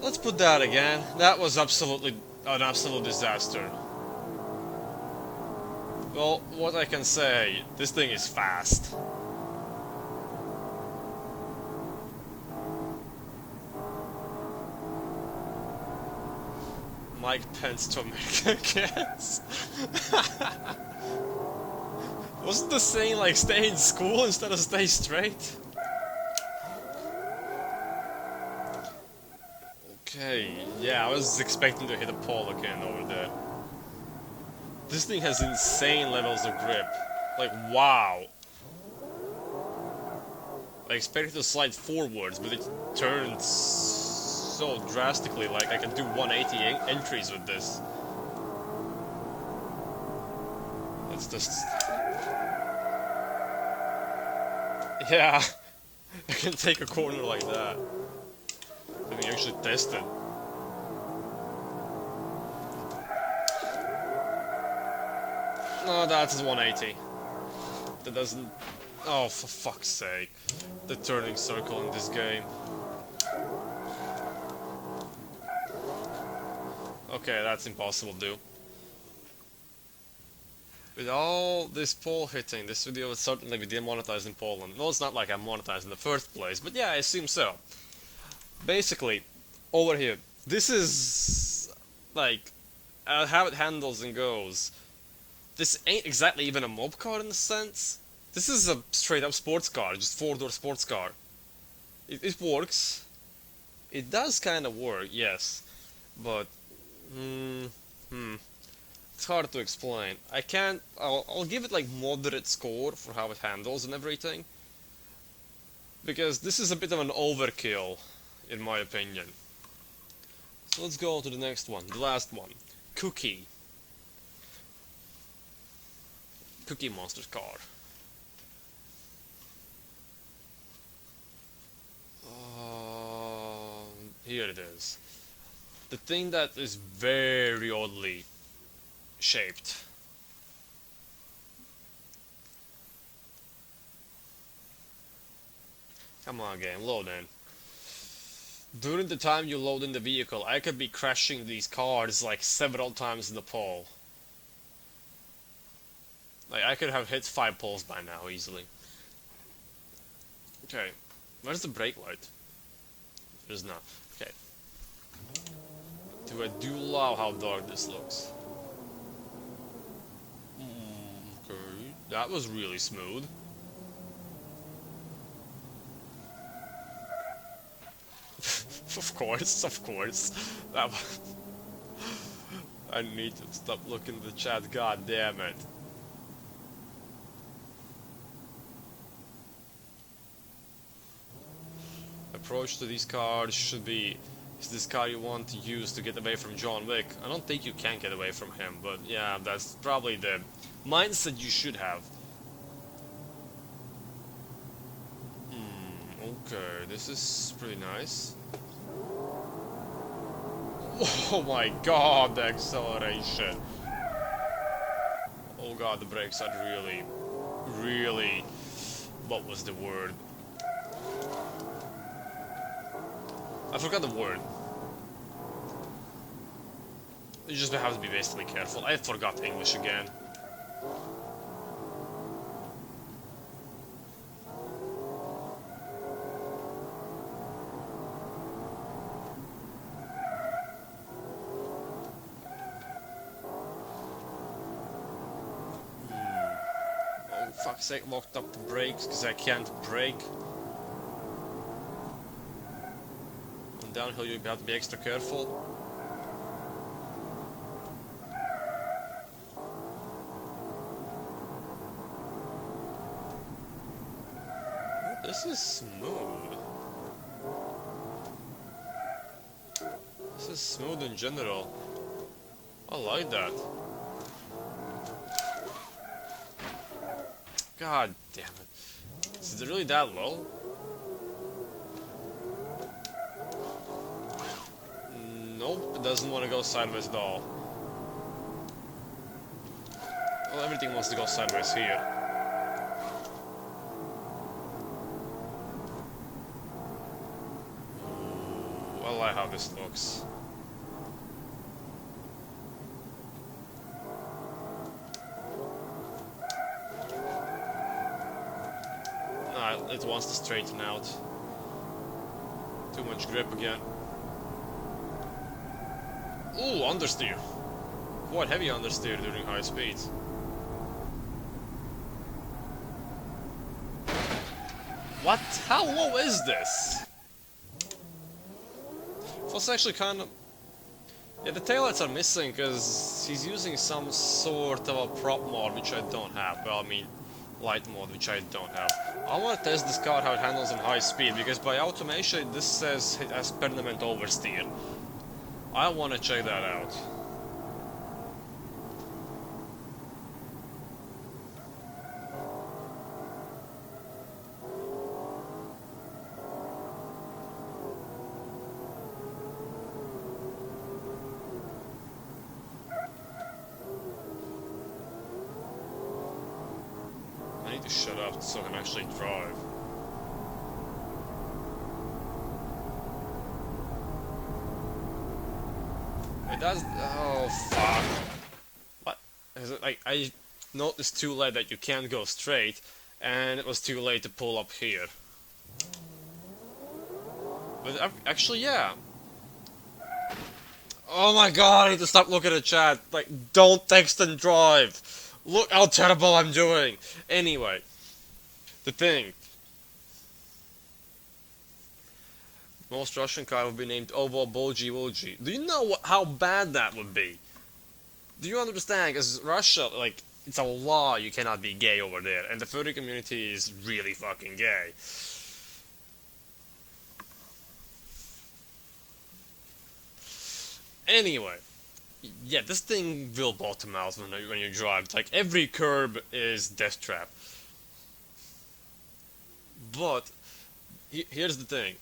Let's put that again. That was absolutely an absolute disaster. Well, what I can say, this thing is fast. Mike Pence to America, kids. Wasn't the saying like stay in school instead of stay straight? Okay, yeah, I was expecting to hit a pole again over there. This thing has insane levels of grip. Like, wow. I expected to slide forwards, but it turns so drastically, like I can do 180 entries with this. It's just... Yeah, I can take a corner like that. Let me actually test it. No, that's 180. That doesn't... Oh, for fuck's sake. The turning circle in this game. Okay, that's impossible to do. With all this pole hitting, this video would certainly be demonetized in Poland. No, it's not like I'm monetized in the first place, but yeah, I assume so. Basically, over here, this is... like... how it handles and goes. This ain't exactly even a mob car in a sense. This is a straight up sports car, just 4-door sports car. It works. It does kind of work, yes. But, it's hard to explain. I'll give it like moderate score for how it handles and everything. Because this is a bit of an overkill, in my opinion. So let's go on to the next one, the last one. Cookie Monster's car. Here it is. The thing that is very oddly shaped. Come on game, load in. During the time you load in the vehicle, I could be crashing these cars like several times in the pole. Like, I could have hit 5 poles by now, easily. Okay, where's the brake light? There's not. Okay. I do love how dark this looks. Okay, that was really smooth. Of course. I need to stop looking at the chat, god damn it. Approach to these cars should be, is this car you want to use to get away from John Wick? I don't think you can get away from him, but yeah, that's probably the mindset you should have. Okay, this is pretty nice. Oh my god, the acceleration. Oh god, the brakes are really... What was the word? I forgot the word. You just have to be basically careful. I forgot English again. Oh, fuck's sake, locked up the brakes because I can't brake. On downhill you have to be extra careful. This is smooth. This is smooth in general. I like that. God damn it. Is it really that low? Nope, it doesn't want to go sideways at all. Well, everything wants to go sideways here. Ooh, I like how this looks. It wants to straighten out. Too much grip again. Ooh, understeer. Quite heavy understeer during high speeds. What? How low is this? Well, it's actually kind of... Yeah, the taillights are missing because he's using some sort of a prop mod which I don't have. Well, I mean, light mode which I don't have. I want to test this car how it handles in high speed because by automation this says it has permanent oversteer. I want to check that out. I need to shut up so I can actually drive. It does. Oh fuck! What? Is it like I noticed too late that you can't go straight, and it was too late to pull up here. But actually, yeah. Oh my god! I need to stop looking at chat. Like, don't text and drive. Look how terrible I'm doing. Anyway, the thing. Most Russian car would be named Ovo Boji Woji. Do you know how bad that would be? Do you understand? Because Russia, like, it's a law you cannot be gay over there, and the furry community is really fucking gay. Anyway, yeah, this thing will bottom out when you drive. Like, every curb is death trap. But here's the thing.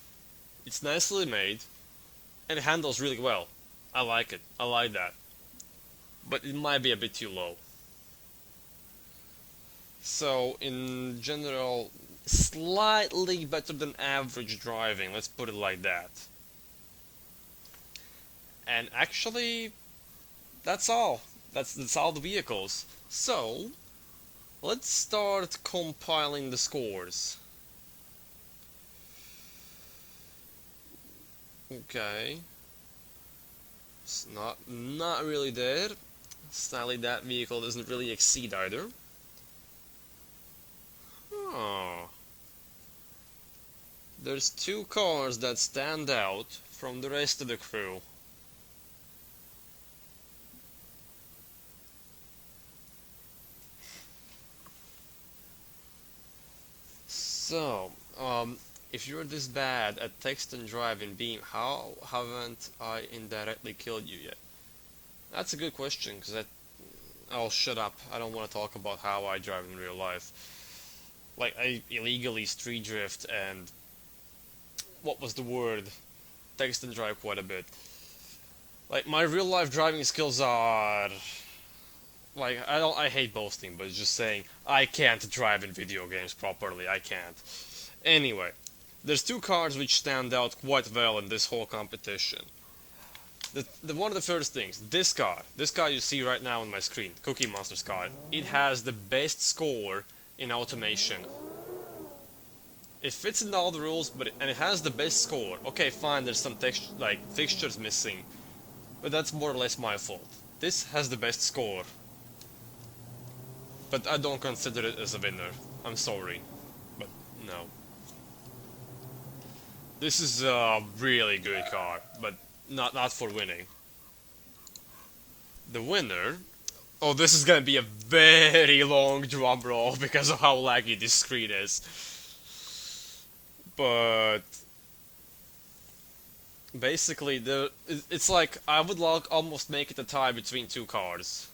It's nicely made, and it handles really well. I like it. I like that. But it might be a bit too low. So, in general, slightly better than average driving, let's put it like that. And actually, that's all. That's all the vehicles. So, let's start compiling the scores. Okay. It's not really there. Sadly, that vehicle doesn't really exceed either. Oh. There's two cars that stand out from the rest of the crew. So, if you're this bad at text and drive in Beam, how haven't I indirectly killed you yet? That's a good question, because I'll shut up. I don't want to talk about how I drive in real life. Like, I illegally street drift and... what was the word? Text and drive quite a bit. Like, my real life driving skills are... like, I hate boasting, but just saying, I can't drive in video games properly, I can't. Anyway, there's two cars which stand out quite well in this whole competition. One of the first things, this car you see right now on my screen, Cookie Monster's car, it has the best score in automation. It fits in all the rules, and it has the best score. Okay, fine, there's some fixtures missing, but that's more or less my fault. This has the best score, but I don't consider it as a winner. I'm sorry, but no. This is a really good car, but not for winning. The winner... Oh, this is gonna be a very long drum roll because of how laggy this screen is. But... basically, it's like I would almost make it a tie between two cars.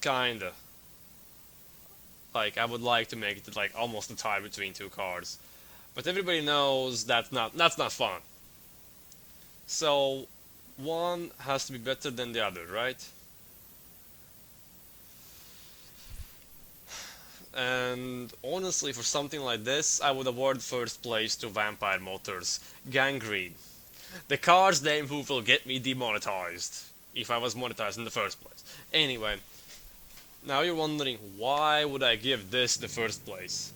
Kinda. Like, I would like to make it like almost a tie between two cars. But everybody knows that's not fun. So, one has to be better than the other, right? And honestly, for something like this, I would award first place to Vampire Motors. Gangrene. The car's name who will get me demonetized. If I was monetized in the first place. Anyway. Now you're wondering, why would I give this the first place?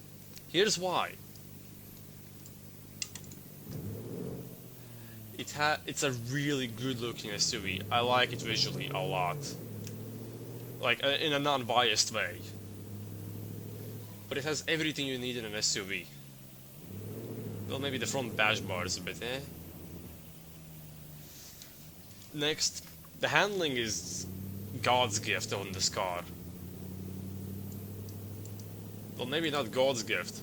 Here's why. It's a really good looking SUV. I like it visually a lot. Like, in a non-biased way. But it has everything you need in an SUV. Well, maybe the front dash bar is a bit eh. Next, the handling is God's gift on this car. Well, maybe not God's gift.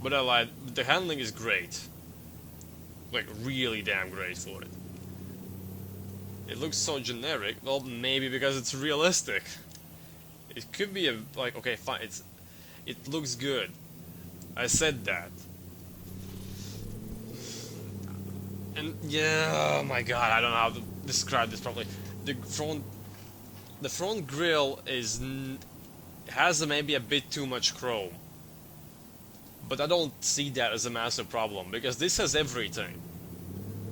But I lied. The handling is great. Like, really damn great for it. It looks so generic. Well, maybe because it's realistic. It could be like, okay, fine. It looks good. I said that. And yeah, oh my god, I don't know how to describe this properly. The front grille has maybe a bit too much chrome. But I don't see that as a massive problem, because this has everything.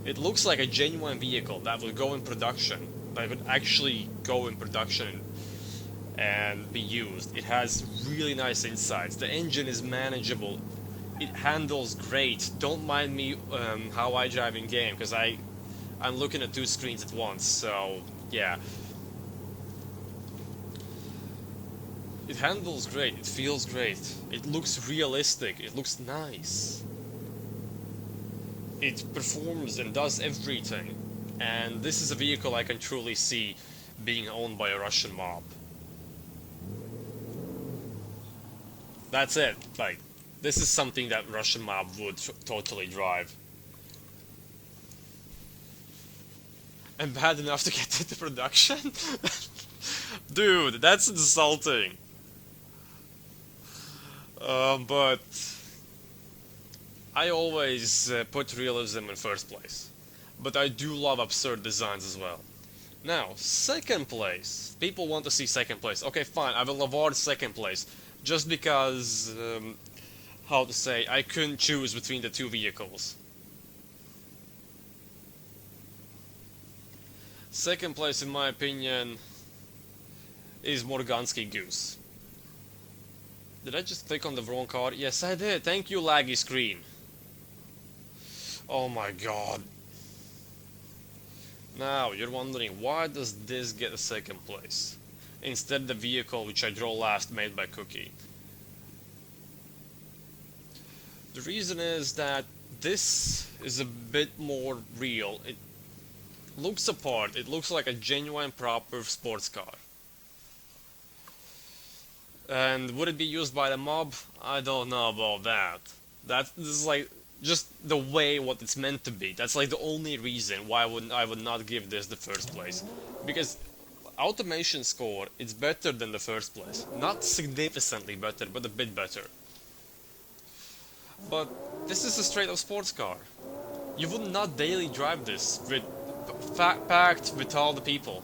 It looks like a genuine vehicle that would go in production, that would actually go in production and be used. It has really nice insides. The engine is manageable. It handles great. Don't mind me how I drive in game, because I'm looking at two screens at once, so yeah. It handles great, it feels great, it looks realistic, it looks nice. It performs and does everything, and this is a vehicle I can truly see being owned by a Russian mob. That's it, like, this is something that Russian mob would totally drive. And bad enough to get into production? Dude, that's insulting. But I always put realism in first place. But I do love absurd designs as well. Now, second place. People want to see second place. Okay, fine, I will award second place. Just because, how to say, I couldn't choose between the two vehicles. Second place, in my opinion, is Morgansky Goose. Did I just click on the wrong card? Yes, I did. Thank you, laggy screen. Oh my god. Now, you're wondering, why does this get a second place? Instead the vehicle which I draw last made by Cookie. The reason is that this is a bit more real. It looks apart. It looks like a genuine, proper sports car. And would it be used by the mob? I don't know about that. This is like just the way what it's meant to be. That's like the only reason why I would not give this the first place. Because automation score, it's better than the first place. Not significantly better, but a bit better. But this is a straight up sports car. You would not daily drive this with packed with all the people.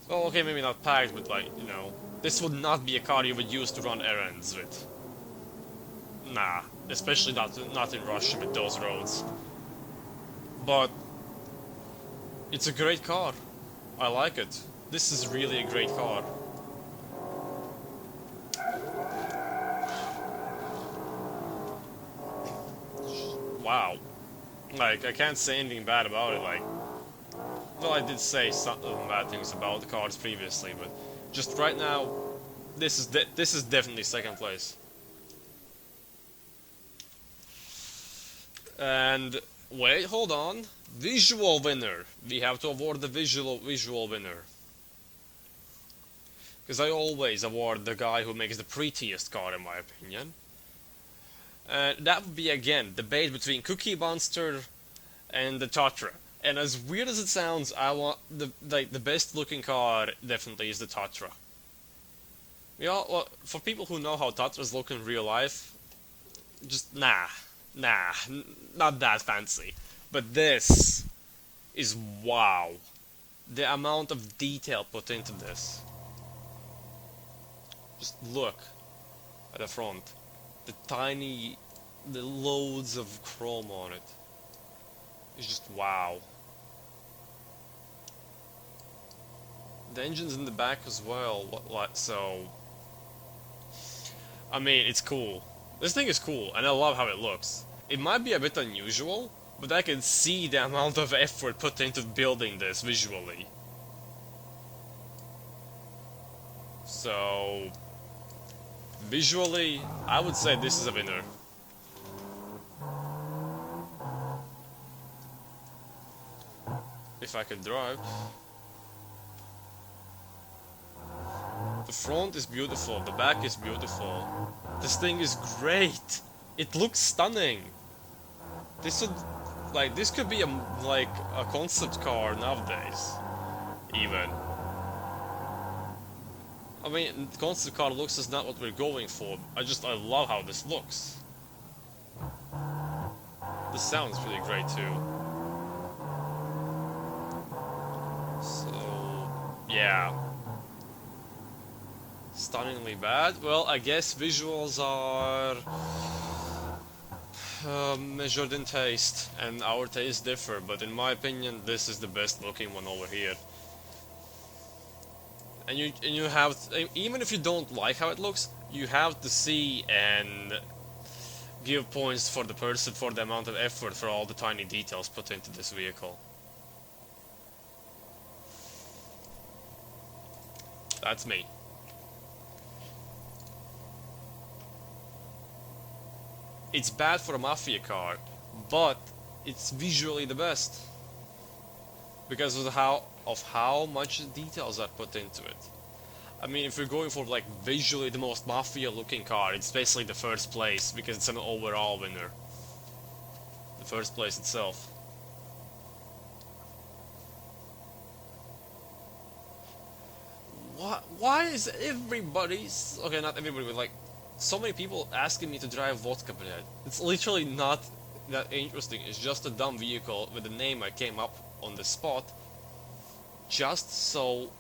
Well, okay, maybe not packed, but like, you know, this would not be a car you would use to run errands with. Nah, especially not in Russia with those roads. But it's a great car. I like it. This is really a great car. Wow. Like, I can't say anything bad about it, like... Well, I did say some bad things about the cars previously, but just right now, this is definitely second place. And wait, hold on. Visual winner. We have to award the visual winner. Because I always award the guy who makes the prettiest car, in my opinion. And that would be again debate between Cookie Monster and the Tatra. And as weird as it sounds, I want the best looking car definitely is the Tatra. Well, for people who know how Tatras look in real life, just nah, not that fancy. But this is wow. The amount of detail put into this. Just look at the front. The loads of chrome on it. It's just wow. The engine's in the back as well. So I mean, it's cool. This thing is cool, and I love how it looks. It might be a bit unusual, but I can see the amount of effort put into building this visually. So visually, I would say this is a winner. If I could drive. The front is beautiful, the back is beautiful. This thing is great. It looks stunning. This could be like a concept car nowadays, even. I mean, concept car looks is not what we're going for. I love how this looks. This sounds really great too. So, yeah. Stunningly bad. Well, I guess visuals are measured in taste, and our tastes differ, but in my opinion, this is the best looking one over here. And you have, even if you don't like how it looks, you have to see and give points for the person for the amount of effort for all the tiny details put into this vehicle. That's me. It's bad for a mafia car, but it's visually the best because of how much details are put into it. I mean, if you're going for like visually the most mafia looking car, it's basically the first place because it's an overall winner. The first place itself. Why is everybody's... Okay, not everybody, but like so many people asking me to drive vodka bread. It's literally not that interesting. It's just a dumb vehicle with a name I came up on the spot, just so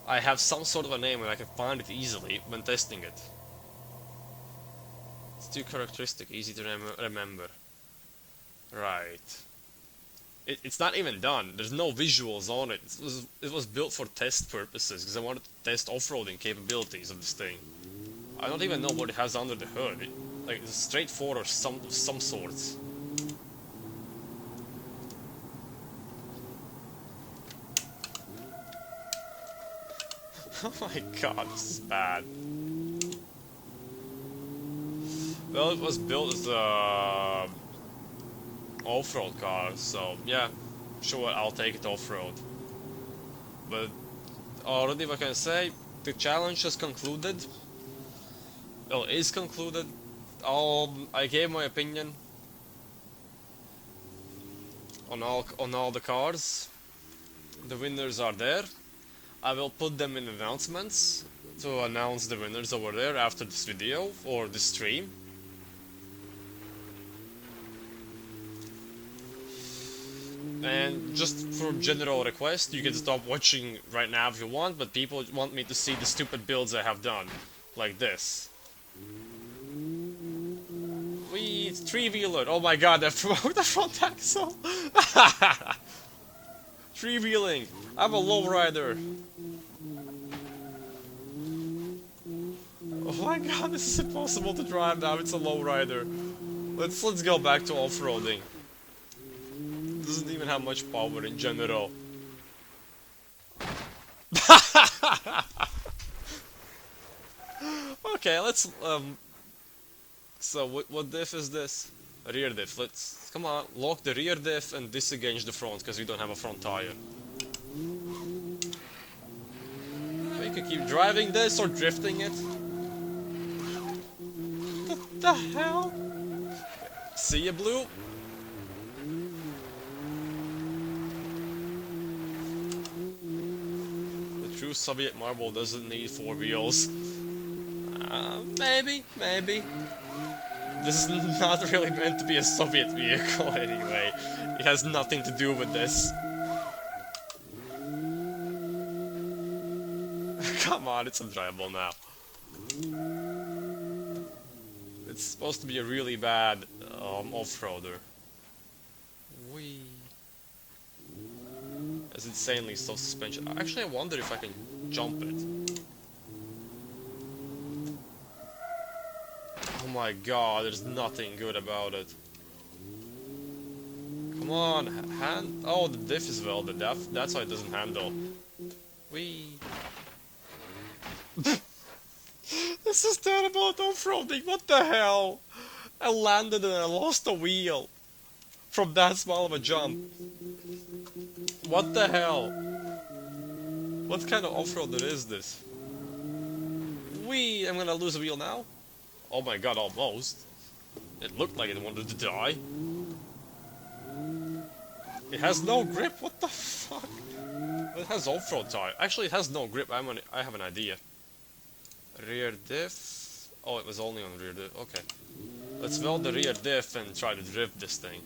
I have some sort of a name and I can find it easily when testing it. It's too characteristic, easy to remember. Right. It's not even done. There's no visuals on it. It was built for test purposes because I wanted to test off-roading capabilities of this thing. I don't even know what it has under the hood. Like it's a straight four or some sorts. Oh my god, this is bad. Well, it was built as a off-road car, so yeah, sure, I'll take it off-road. But already what can I say? The challenge has concluded. Well, is concluded. I gave my opinion on all the cars. The winners are there. I will put them in announcements to announce the winners over there after this video or this stream. And just for general request, you can stop watching right now if you want, but people want me to see the stupid builds I have done. Like this. Wee, it's three-wheeler. Oh my god, I broke the front axle. Three-wheeling. I'm a lowrider. Oh my god, this is impossible to drive now. It's a lowrider. Let's go back to off-roading. Doesn't even have much power in general. Okay, let's so what diff is this? Rear diff. Let's come on, lock the rear diff and disengage the front because we don't have a front tire. We could keep driving this or drifting it. What the hell? See ya, Blue? The true Soviet marble doesn't need four wheels. Maybe. This is not really meant to be a Soviet vehicle anyway. It has nothing to do with this. Come on, it's undrivable now. It's supposed to be a really bad off-roader. Whee. It's insanely slow suspension. Actually, I wonder if I can jump it. Oh my god, there's nothing good about it. Come on, hand. Oh, the diff is welded. That's why it doesn't handle. Whee. This is terrible at off-roading. What the hell? I landed and I lost a wheel from that small of a jump. What the hell? What kind of off-roader is this? Whee! I'm gonna lose a wheel now? Oh my god, almost. It looked like it wanted to die. It has no grip, what the fuck? It has off-road tire. Actually, it has no grip, I have an idea. Rear diff... Oh, it was only on rear diff, okay. Let's weld the rear diff and try to drift this thing.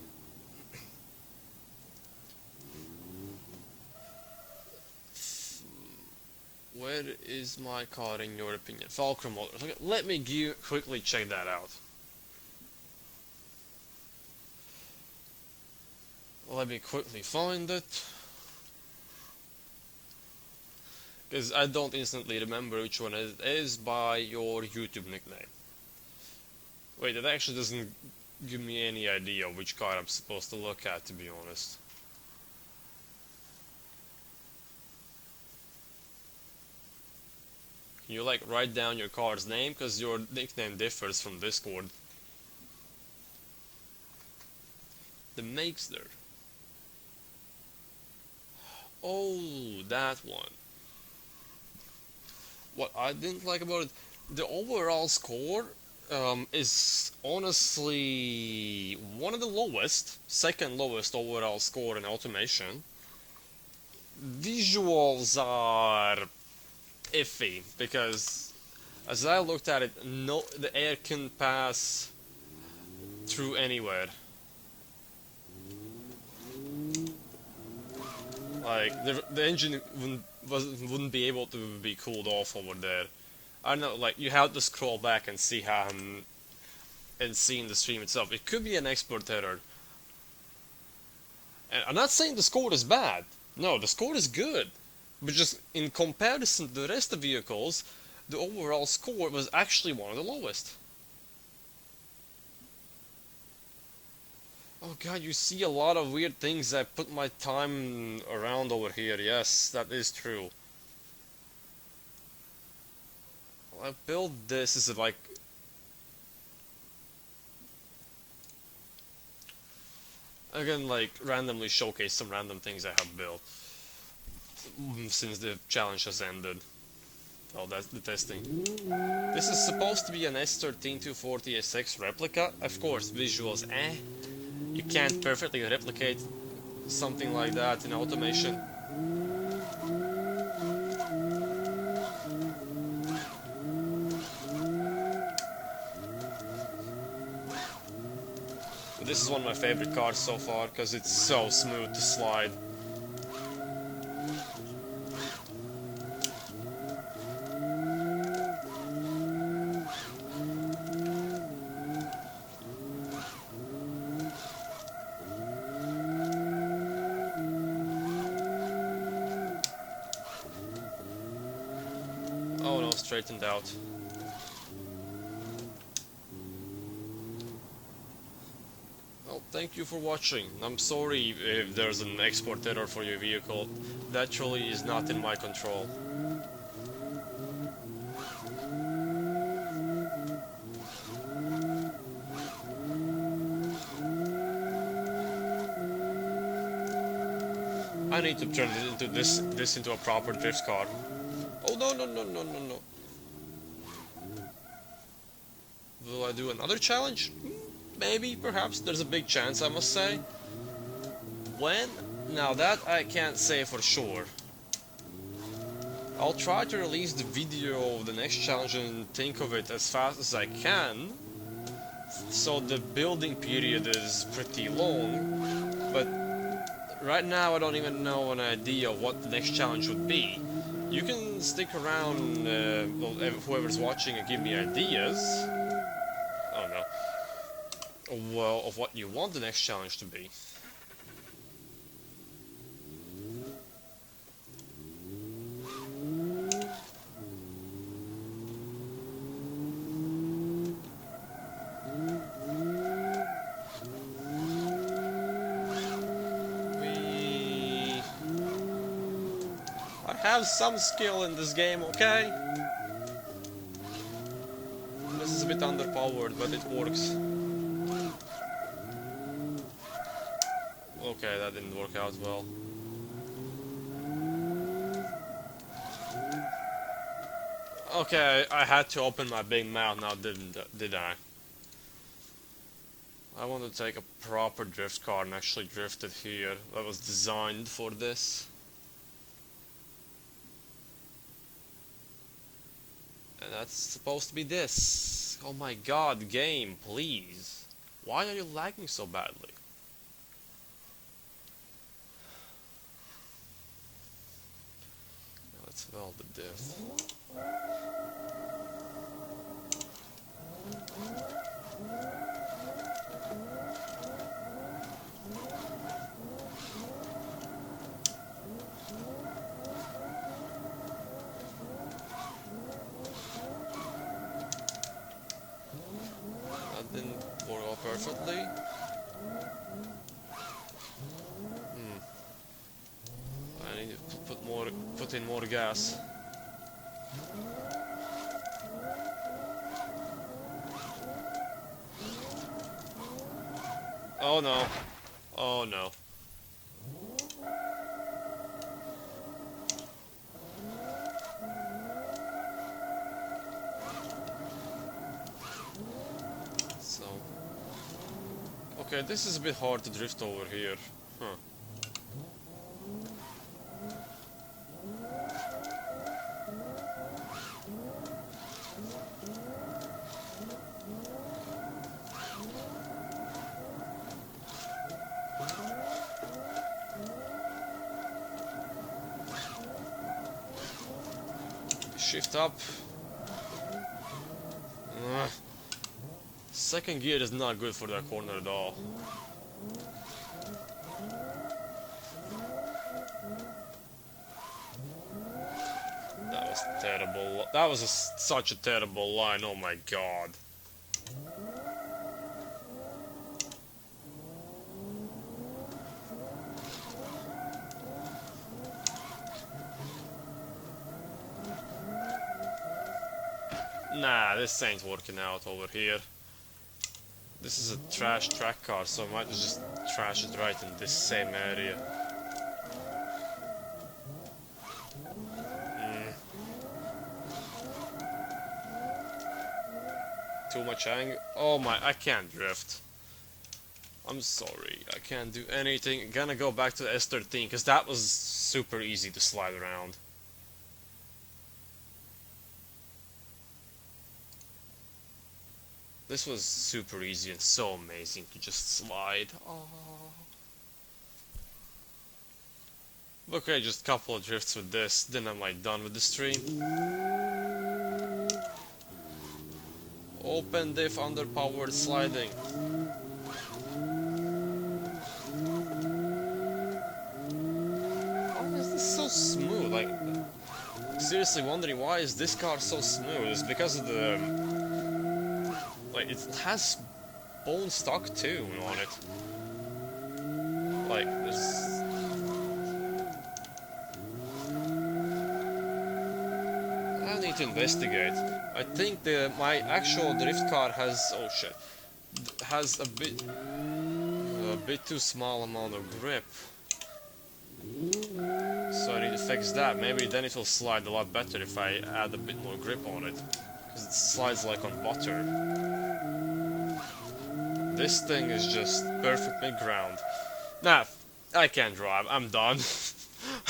Where is my car in your opinion? Fulcrum Motors. Okay, let me quickly check that out. Let me quickly find it. Because I don't instantly remember which one it is by your YouTube nickname. Wait, that actually doesn't give me any idea which car I'm supposed to look at, to be honest. Can you like write down your car's name? Because your nickname differs from Discord. The Makester. Oh, that one. What I didn't like about it, the overall score is honestly one of the lowest, second lowest overall score in automation. Visuals are iffy because as I looked at it, no, the air can pass through anywhere. Like the engine wouldn't be able to be cooled off over there. I don't know, like you have to scroll back and see how and see in the stream itself. It could be an export error. And I'm not saying the score is bad. No, the score is good. But just in comparison to the rest of the vehicles, the overall score was actually one of the lowest. Oh god, you see a lot of weird things I put my time around over here. Yes, that is true. I built this as like... Again, like, randomly showcase some random things I have built. Since the challenge has ended. Oh, that's the testing. This is supposed to be an S13-240SX replica. Of course, visuals, You can't perfectly replicate something like that in automation. this is one of my favorite cars so far, because it's so smooth to slide. Oh no, straightened out. Well, thank you for watching. I'm sorry if there's an export error for your vehicle. That truly is not in my control. I need to turn it into this into a proper drift car. Oh no no no no no no. Will I do another challenge? Maybe, perhaps. There's a big chance, I must say. When? Now that I can't say for sure. I'll try to release the video of the next challenge and think of it as fast as I can. So the building period is pretty long, but right now I don't even know an idea of what the next challenge would be. You can stick around, well, whoever's watching, and give me ideas. Oh no. Well, of what you want the next challenge to be. I have some skill in this game, okay? This is a bit underpowered, but it works. Okay, that didn't work out well. Okay, I had to open my big mouth now, did I? I want to take a proper drift car and actually drift it here. That was designed for this. And that's supposed to be this. Oh my god, game, please. Why are you lagging so badly? Let's weld the diff. That didn't work out perfectly. I need to put in more gas. Oh no. Oh no. So. Okay, this is a bit hard to drift over here. Huh. Shift up. Second gear is not good for that corner at all. That was terrible. That was such a terrible line, oh my god. Nah, this ain't working out over here. This is a trash track car, so I might just trash it right in this same area. Too much angle. Oh my, I can't drift. I'm sorry, I can't do anything. I'm gonna go back to the S13, because that was super easy to slide around. This was super easy and so amazing to just slide. Oh. Okay, just a couple of drifts with this, then I'm like done with the stream. Open diff underpowered sliding. Why is this so smooth? Like, seriously wondering why is this car so smooth? It's because of the... like, it has bone stock too on it. Like, there's... I need to investigate. I think my actual drift car has... oh shit. Has a bit too small amount of grip. So I need to fix that. Maybe then it will slide a lot better if I add a bit more grip on it. Because it slides like on butter. This thing is just perfectly ground. Nah, I can't drive. I'm done.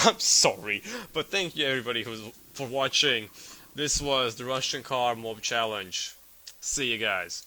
I'm sorry. But thank you everybody for watching. This was the Russian Car Mob Challenge. See you guys.